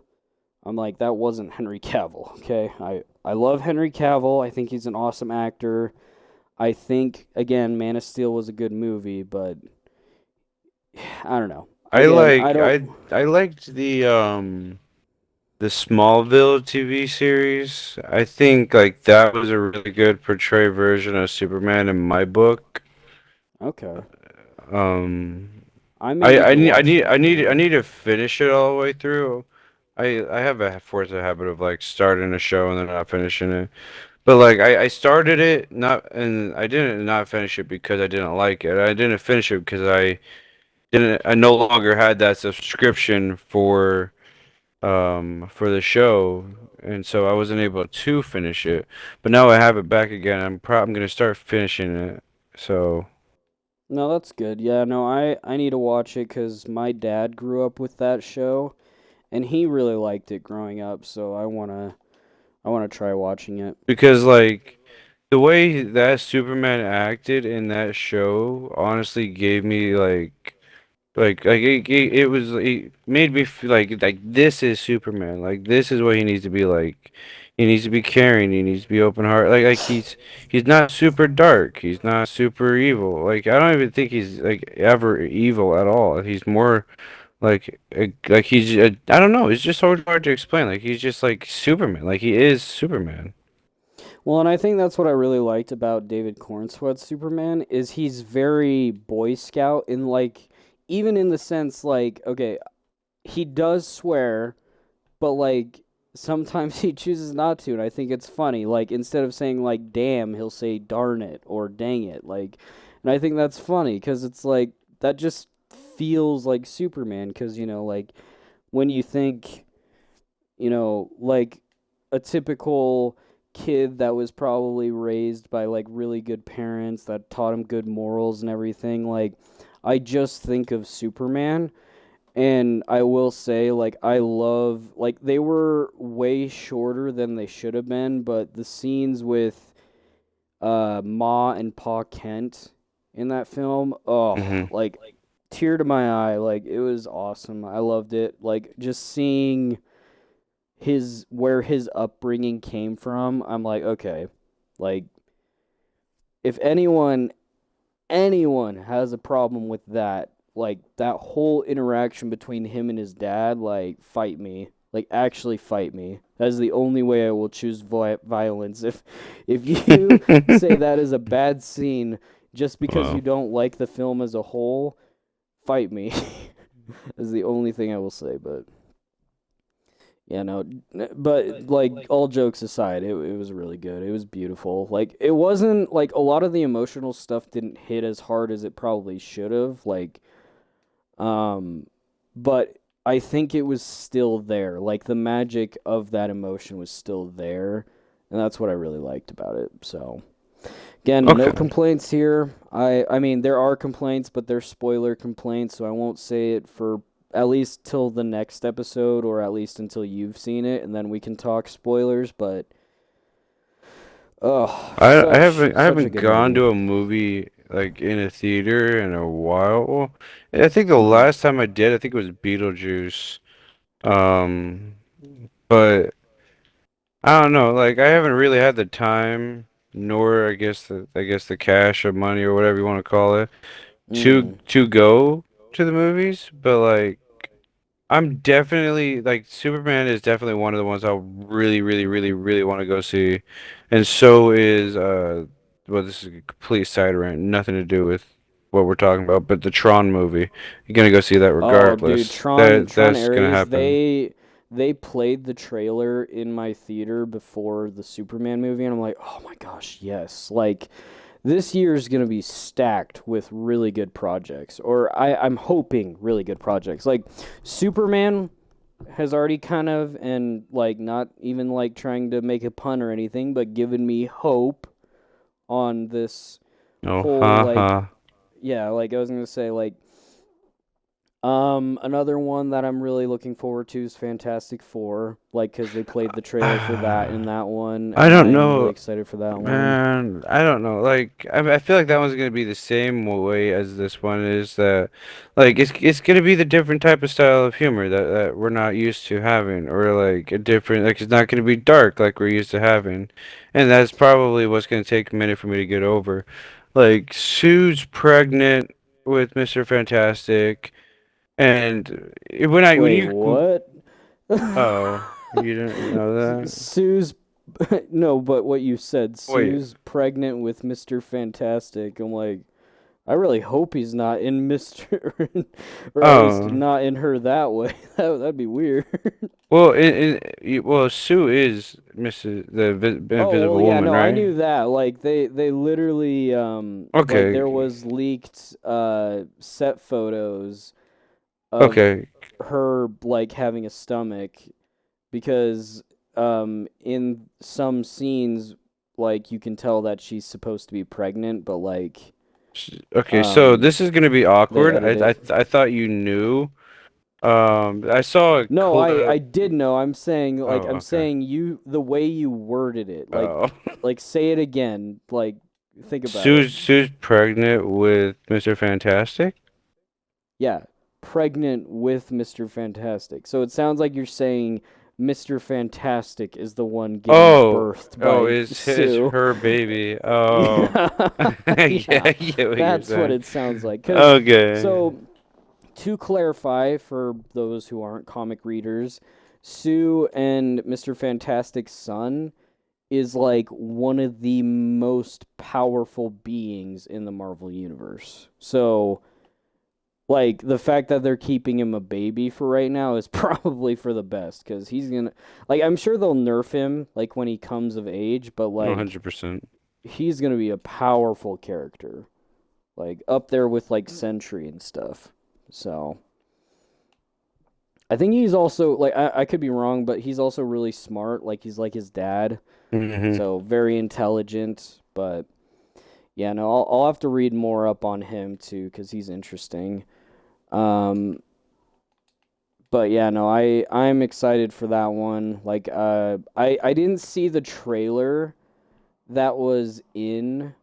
I'm like, that wasn't Henry Cavill. Okay, I love Henry Cavill. I think he's an awesome actor. I think again, Man of Steel was a good movie, but I don't know. I Again, I like don't. I liked the Smallville TV series. I think like that was a really good portray version of Superman in my book. Okay, Um, I may need to watch that then. I need to finish it all the way through. I have a force a habit of like starting a show and then not finishing it. But like I started it not and I didn't not finish it because I didn't like it. I didn't finish it because I no longer had that subscription for the show, and so I wasn't able to finish it. But now I have it back again. I'm gonna start finishing it. So No, that's good. Yeah, no, I need to watch it because my dad grew up with that show, and he really liked it growing up. So I wanna try watching it. because like the way that Superman acted in that show honestly gave me it was it made me feel like this is Superman. Like this is what he needs to be like. He needs to be caring. He needs to be open heart. He's not super dark. He's not super evil. Like I don't even think he's like ever evil at all. He's more like I don't know. It's just so hard to explain. Like he's just like Superman. Like he is Superman. Well, and I think that's what I really liked about David Cornsweet's Superman is he's very Boy Scout in like even in the sense like okay, he does swear, but like sometimes he chooses not to, and I think it's funny. Like instead of saying like damn, he'll say darn it or dang it. Like and I think that's funny cuz it's like that just feels like Superman cuz like when you think like a typical kid that was probably raised by like really good parents that taught him good morals and everything. Like, I just think of Superman, and I will say, like, I love, like, they were way shorter than they should have been, but the scenes with Ma and Pa Kent in that film, oh, Hmm. like, tear to my eye. Like, it was awesome. I loved it. Like, just seeing his where his upbringing came from, I'm like, okay, like if anyone has a problem with that, like that whole interaction between him and his dad, like fight me. Like actually fight me. That is the only way I will choose violence. If you say that is a bad scene just because you Well, don't like the film as a whole, fight me. Is the only thing I will say, but yeah, no, but like all jokes aside, it was really good. It was beautiful. Like it wasn't like a lot of the emotional stuff didn't hit as hard as it probably should have. Um, but I think it was still there. Like the magic of that emotion was still there, and that's what I really liked about it. So again, no okay. complaints here. I mean there are complaints, but they're spoiler complaints, so I won't say it for at least till the next episode or at least until you've seen it and then we can talk spoilers, but oh, such I such a haven't good gone movie. to a movie like in a theater in a while. I think the Mhm. last time I did, I think it was Beetlejuice. Um, but I don't know. Like I haven't really had the time, nor I guess the cash or money or whatever you want to call it, Mhm. to go to the movies. But like I'm definitely like Superman is definitely one of the ones I really, really, really, really want to go see, and so is well, this is a complete side rant, nothing to do with what we're talking about, but the Tron movie. You're gonna go see that Oh, dude, regardless. Tron That's gonna Ares, happen. they played the trailer in my theater before the Superman movie, and I'm like, oh my gosh, yes. Like this year is gonna be stacked with really good projects, or I'm hoping really good projects. Like Superman has already kind of, and like not even like trying to make a pun or anything, but given me hope on this Oh, whole like, haha. yeah, like I was gonna say like another one that I'm really looking forward to is Fantastic Four, like because they played the trailer for that in that one, I and don't I'm really know. excited for that one. Man, I don't know. Like, I feel like that one's gonna be the same way as this one is. That, like, it's gonna be the different type of style of humor that we're not used to having, or like a different. Like, it's not gonna be dark like we're used to having, and that's probably what's gonna take a minute for me to get over. Like, Sue's pregnant with Mr. Fantastic, and when Wait, you what? oh, you didn't know that? Sue's no, but what you said, Wait. Sue's pregnant with Mr. Fantastic. I'm like, I really hope he's not in Mr. or at least Oh. not in her that way. That'd be weird. Well, well, Sue is Mrs. the Oh, well, Invisible yeah, Woman, no, I right? knew that. Like they literally like Okay, there was leaked set photos of okay, her like having a stomach because in some scenes like you can tell that she's supposed to be pregnant, but like okay. So um this is gonna be they awkward. edit it. I thought you knew. I saw a No, I clip. did know. I'm Oh, okay. saying you the way you worded it. Oh, Like say it again. Like think about it. Sue's pregnant with Mr. Fantastic. Yeah, pregnant with Mr. Fantastic. So it sounds like you're saying Mr. Fantastic is the one giving Oh, birth oh, by is Sue. her baby. Oh, Yeah, yeah, yeah, I get what you're that's what saying. it sounds like. Because, Okay. so to clarify for those who aren't comic readers, Sue and Mr. Fantastic's son is like one of the most powerful beings in the Marvel Universe. So like the fact that they're keeping him a baby for right now is probably for the best because he's gonna like I'm sure they'll nerf him like when he comes of age, but like 100%. he's gonna be a powerful character, like up there with like Sentry and stuff. So I think he's also like I could be wrong, but he's also really smart. Like he's like his dad, Hmm. so very intelligent. But yeah, no, I'll have to read more up on him too because he's interesting. Um, But yeah, no, I'm excited for that one. Like I didn't see the trailer that was in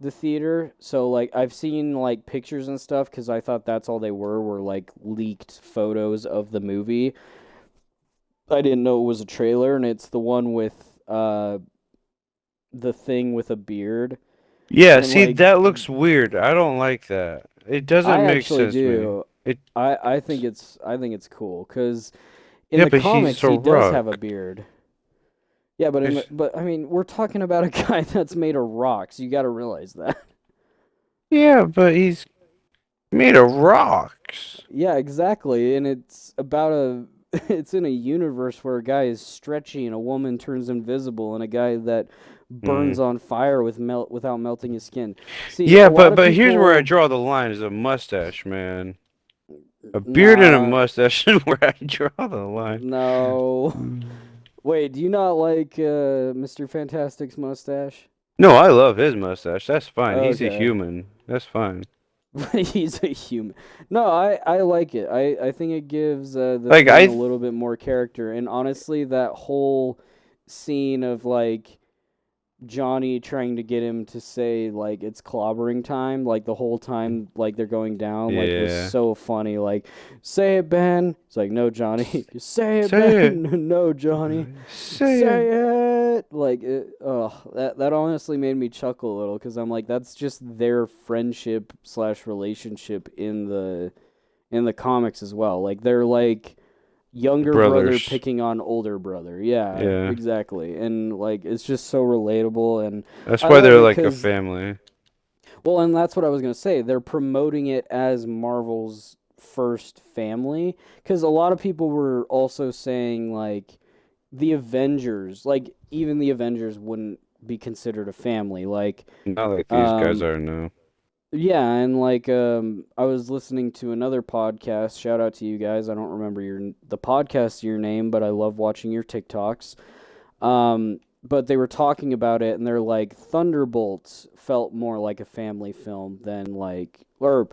the theater. So like I've seen like pictures and stuff cuz I thought that's all they were like leaked photos of the movie. I didn't know it was a trailer and it's the one with the thing with a beard Yeah, and see, like that looks weird. I don't like that. It I doesn't make actually sense to me. do. It, I think it's cool cuz in yeah, the but he's comics a he does have a rock. beard. Yeah, but It's, but I mean, we're talking about a guy that's made of rocks. You got to realize that. yeah, but he's made of rocks. Yeah, exactly. And it's about a it's in a universe where a guy is stretchy and a woman turns invisible and a guy that Hmm. burns on fire without melting his skin. See, Yeah, a lot of but here's where I people draw the line: is a mustache, man. A beard and a nah, mustache is where I draw the line. no. Mm. Wait, do you not like Mr. Fantastic's mustache? No, I love his mustache. That's fine. He's a Okay. human. That's fine. He's a human. No, I like it. I think it gives the Like thing I, a little bit more character. And honestly, that whole scene of like Johnny trying to get him to say like it's clobbering time, like the whole time like they're going down, like was yeah. so funny. Like, say it, Ben. It's like, no, Johnny. Say it, Say it. Ben. No, Johnny. Say it. Say it. Like, that honestly made me chuckle a little because I'm like, that's just their friendship slash relationship in the comics as well. Like, they're like younger brother brothers. picking on older brother. Yeah, Yeah, exactly. And like it's just so relatable and that's I why love they're it like a cuz family. well, and that's what I was going to say. They're promoting it as Marvel's first family cuz a lot of people were also saying like the Avengers, like even the Avengers wouldn't be considered a family. Like Not like these guys um are now. yeah, and like I was listening to another podcast. Shout out to you guys. I don't remember the podcast your name, but I love watching your TikToks. But they were talking about it, and they're like Thunderbolts felt more like a family film than like, or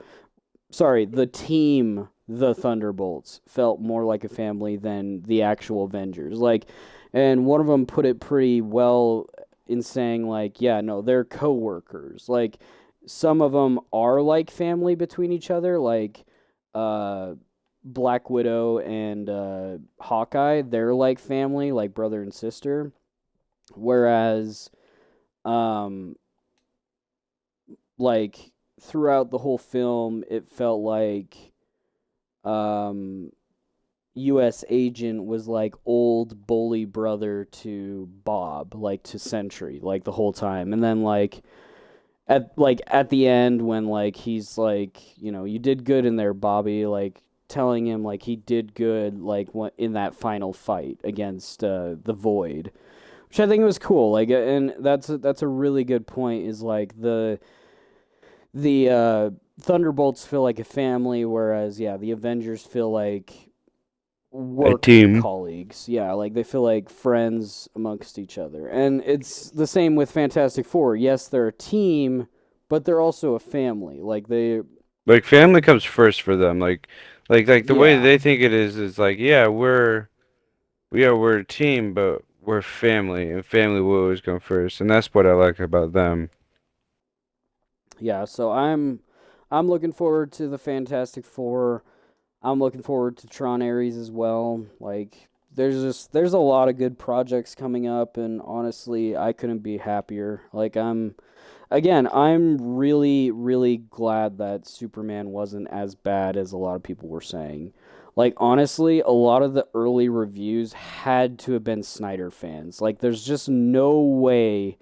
sorry, the team, the Thunderbolts felt more like a family than the actual Avengers. Like, and one of them put it pretty well in saying like, yeah, no, they're coworkers. Like, some of them are like family between each other, like, uh. Black Widow and Hawkeye, they're like family, like brother and sister. Whereas, um, like throughout the whole film, it felt like um, U.S. agent was like old bully brother to Bob, like to Sentry, like the whole time, and then like at the end when like he's like you did good in there, Bobby, like telling him like he did good like in that final fight against the Void, which I think was cool. Like, and that's a really good point. Is like the Thunderbolts feel like a family, whereas yeah, the Avengers feel like A work team. colleagues. Yeah, like they feel like friends amongst each other. And it's the same with Fantastic Four. Yes, they're a team, but they're also a family. Like they Like family comes first for them. Like the way yeah. they think it is like yeah, we're a team, but we're family, and family will always come first, and that's what I like about them. Yeah, so I'm looking forward to the Fantastic Four. I'm looking forward to Tron Ares as well. Like there's a lot of good projects coming up and honestly, I couldn't be happier. Like I'm really really glad that Superman wasn't as bad as a lot of people were saying. Like honestly, a lot of the early reviews had to have been Snyder fans. Like there's just no way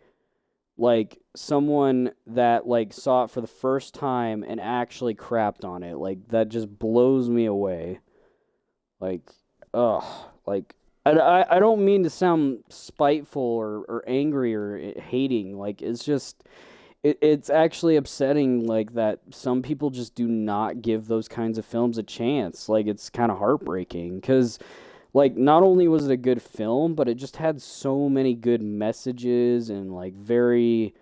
like someone that like saw it for the first time and actually crapped on it. Like that just blows me away. Like, ugh, like I don't mean to sound spiteful or angry or hating. Like it's just it's actually upsetting. Like that some people just do not give those kinds of films a chance. Like it's kind of heartbreaking because like not only was it a good film, but it just had so many good messages and like very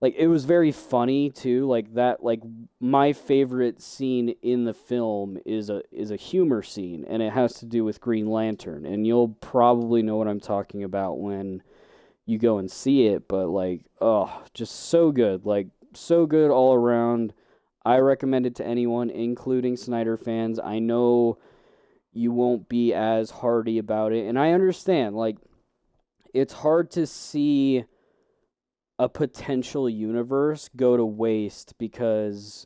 like it was very funny too like that like my favorite scene in the film is a humor scene and it has to do with Green Lantern and you'll probably know what I'm talking about when you go and see it but like oh just so good like so good all around. I recommend it to anyone including Snyder fans. I know you won't be as hardy about it and I understand like it's hard to see a potential universe go to waste because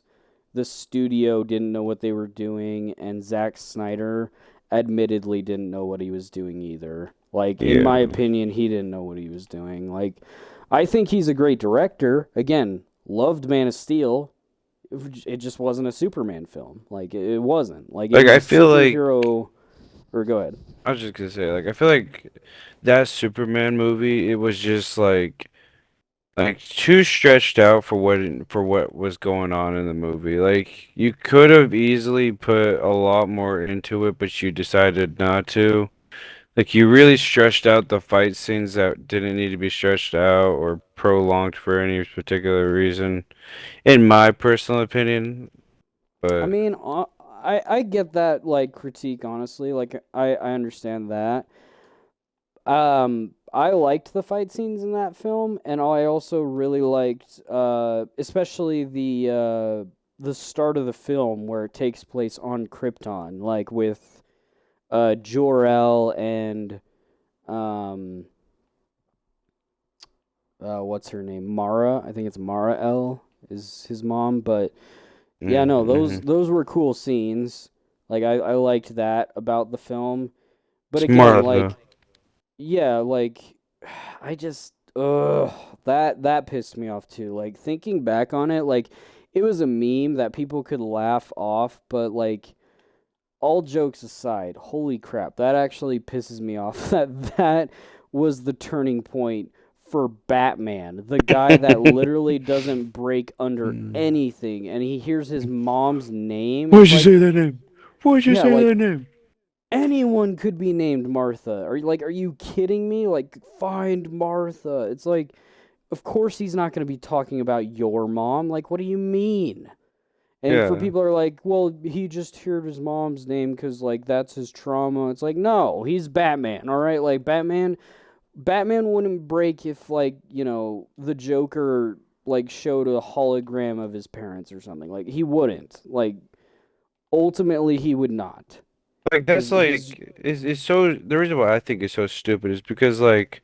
the studio didn't know what they were doing and Zack Snyder admittedly didn't know what he was doing either. Like in my Yeah. opinion, he didn't know what he was doing. Like I think he's a great director. Again, loved Man of Steel. It just wasn't a Superman film. Like it wasn't. Like it Like was I a feel like superhero or go ahead. I was just gonna say like I feel like that Superman movie it was just like too stretched out for what was going on in the movie. Like you could have easily put a lot more into it, but you decided not to. Like you really stretched out the fight scenes that didn't need to be stretched out or prolonged for any particular reason, in my personal opinion. I But mean, I get that like critique honestly. Like I understand that. I liked the fight scenes in that film, and I also really liked, especially the start of the film where it takes place on Krypton, like with Jor-El and um, what's her name? Mara. I think it's Mara El is his mom, but yeah, no, those mm-hmm. those were cool scenes. Like I liked that about the film. But again, Martha. like, yeah, like, I just, that pissed me off too. Like, thinking back on it, like, it was a meme that people could laugh off, but like, all jokes aside, holy crap, that actually pisses me off. That was the turning point for Batman, the guy that literally doesn't break under Hmm. anything, and he hears his mom's name. Why'd It's you like, say that name? Why'd you yeah, say like that name? anyone could be named Martha. Are you kidding me? Like, find Martha. It's like, of course he's not going to be talking about your mom. Like, what do you mean? And for Yeah. people who are like, well, he just heard his mom's name because like that's his trauma. It's like, no, he's Batman. All right, like Batman wouldn't break if like the Joker like showed a hologram of his parents or something. Like he wouldn't. Like ultimately, he would not. Like that's His like it's so the reason why I think it's so stupid is because like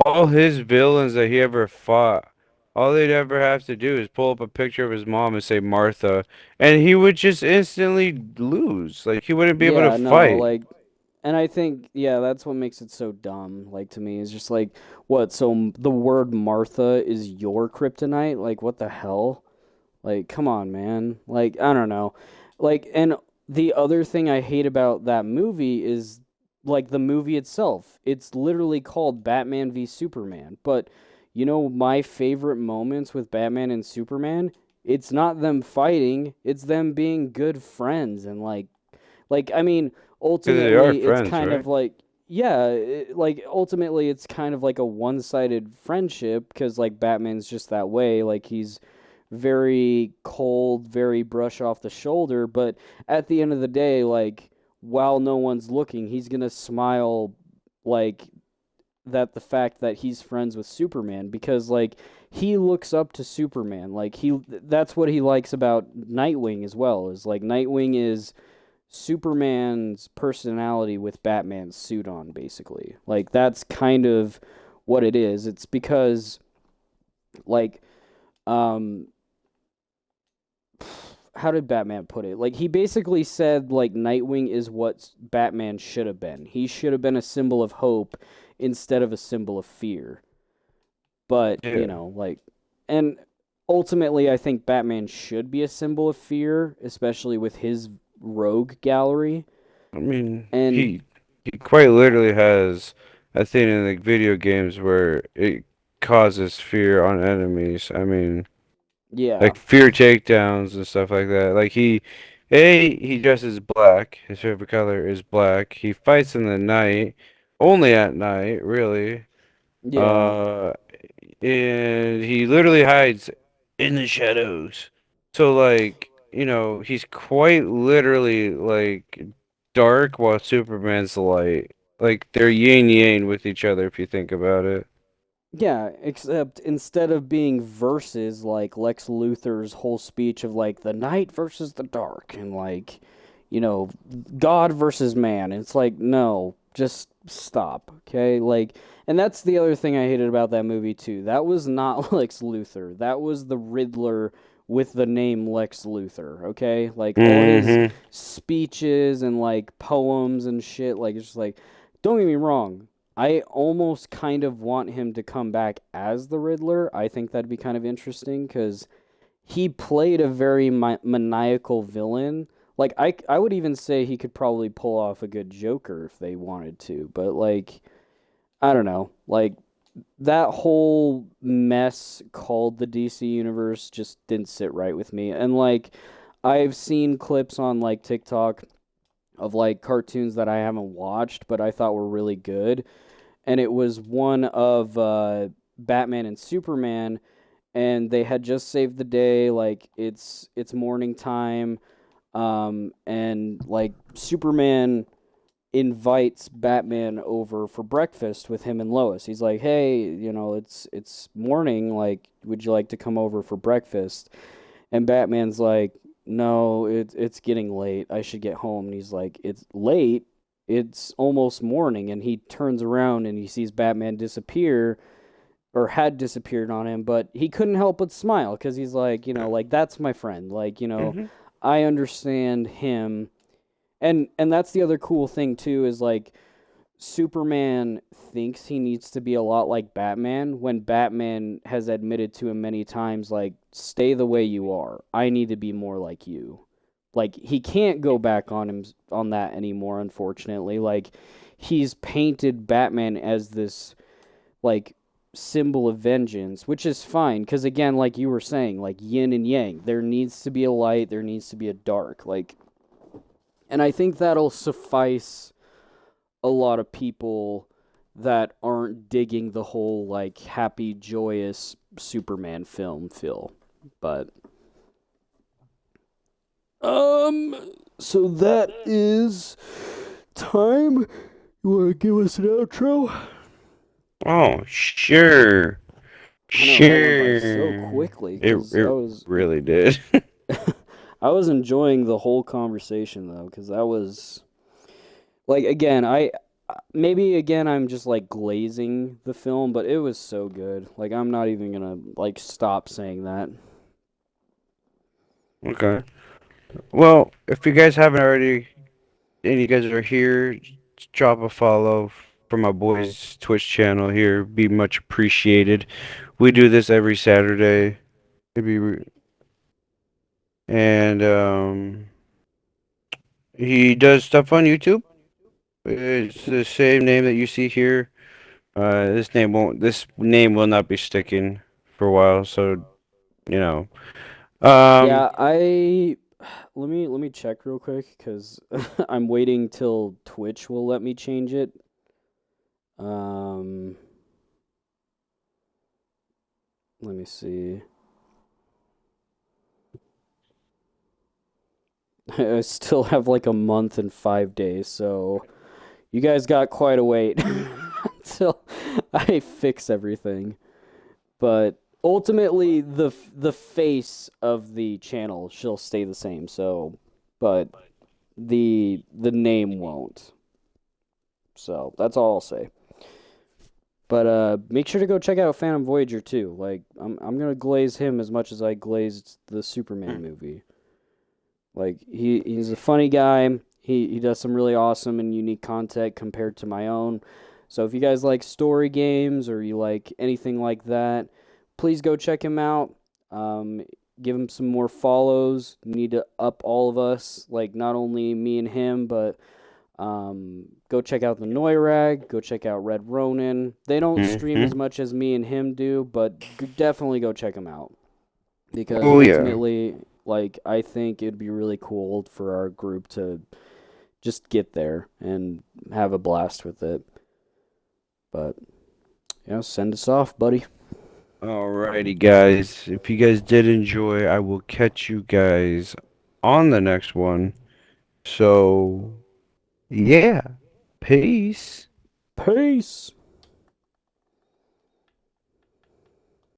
all his villains that he ever fought, all they'd ever have to do is pull up a picture of his mom and say Martha, and he would just instantly lose. Like he wouldn't be able to Yeah, no, fight. like, and I think, yeah, that's what makes it so dumb, like, to me, is just like, what, so the word Martha is your kryptonite? Like, what the hell? Like, come on, man. Like, I don't know. Like, and the other thing I hate about that movie is, like, the movie itself. It's literally called Batman v Superman. But, my favorite moments with Batman and Superman, it's not them fighting, it's them being good friends and, I mean, Because they are ultimately, it's friends, kind right? of like, yeah, like ultimately, it's kind of like a one-sided friendship because like Batman's just that way. Like he's very cold, very brush off the shoulder. But at the end of the day, like while no one's looking, he's gonna smile like that the fact that he's friends with Superman because like he looks up to Superman. Like that's what he likes about Nightwing as well. Is like Nightwing is Superman's personality with Batman's suit on, basically. Like, that's kind of what it is. It's because, like, um, how did Batman put it? Like, he basically said, like, Nightwing is what Batman should have been. He should have been a symbol of hope instead of a symbol of fear. But, Yeah. like, and ultimately, I think Batman should be a symbol of fear, especially with his rogue gallery. I mean, And he quite literally has a thing in like video games where it causes fear on enemies. I mean, yeah, like fear takedowns and stuff like that. Like he dresses black. His favorite color is black. He fights in the night, only at night, really. yeah. Uh, and he literally hides in the shadows. So like, he's quite literally like dark while Superman's light. Like they're yin yang with each other if you think about it. Yeah, except instead of being verses like Lex Luthor's whole speech of like the night versus the dark and like, you know, God versus man, it's like, no, just stop, okay? Like, and that's the other thing I hated about that movie too. That was not Lex Luthor. That was the Riddler with the name Lex Luthor, okay? Like all his Hmm. speeches and like poems and shit, like it's just like, don't get me wrong. I almost kind of want him to come back as the Riddler. I think that'd be kind of interesting because he played a very maniacal villain. Like I would even say he could probably pull off a good Joker if they wanted to. But like I don't know, like that whole mess called the DC universe just didn't sit right with me. And like I've seen clips on like TikTok of like cartoons that I haven't watched but I thought were really good, and it was one of Batman and Superman, and they had just saved the day. Like it's morning time, and like Superman invites Batman over for breakfast with him and Lois. He's like, "Hey, it's morning. Like, would you like to come over for breakfast?" And Batman's like, "No, it's getting late. I should get home." And he's like, "It's late. It's almost morning." And he turns around and he sees Batman disappear or had disappeared on him, but he couldn't help but smile because he's like, like that's my friend. Like, Hmm. I understand him. And that's the other cool thing too is like Superman thinks he needs to be a lot like Batman when Batman has admitted to him many times, like, stay the way you are. I need to be more like you. Like, he can't go back on him on that anymore, unfortunately. Like, he's painted Batman as this, like, symbol of vengeance, which is fine, because again, like you were saying, like yin and yang, there needs to be a light, there needs to be a dark. Like, and I think that'll suffice a lot of people that aren't digging the whole like happy, joyous Superman film feel. But so that is time. You want to give us an outro? Oh, sure. I know that went by so Sure. quickly It because I it was really did. I was enjoying the whole conversation though because that was like again I maybe again I'm just like glazing the film, but it was so good. Like I'm not even gonna like stop saying that. Okay. Well, if you guys haven't already, and you guys are here, just drop a follow for my boys' Twitch channel here. Be much appreciated. We do this every Saturday. And he does stuff on YouTube. It's the same name that you see here. This name will not be sticking for a while, so you know. Um, Yeah, I let me check real quick because I'm waiting till Twitch will let me change it. Um, Let me see. I still have like a month and 5 days, so you guys got quite a wait until I fix everything. But ultimately, the face of the channel shall stay the same. So, but the name won't. So that's all I'll say. But make sure to go check out Phantom Voyager too. Like I'm gonna glaze him as much as I glazed the Superman movie. Like he's a funny guy. He does some really awesome and unique content compared to my own. So if you guys like story games or you like anything like that, please go check him out. Um, Give him some more follows. Need to up all of us, like not only me and him, but go check out the Noirag. Go check out Red Ronin. They don't stream as mhm. much as me and him do, but definitely go check them out because Oh yeah. ultimately, like I think it'd be really cool for our group to just get there and have a blast with it. But yeah, send us off, buddy. Alrighty, guys. If you guys did enjoy, I will catch you guys on the next one. So, yeah. Peace. Peace.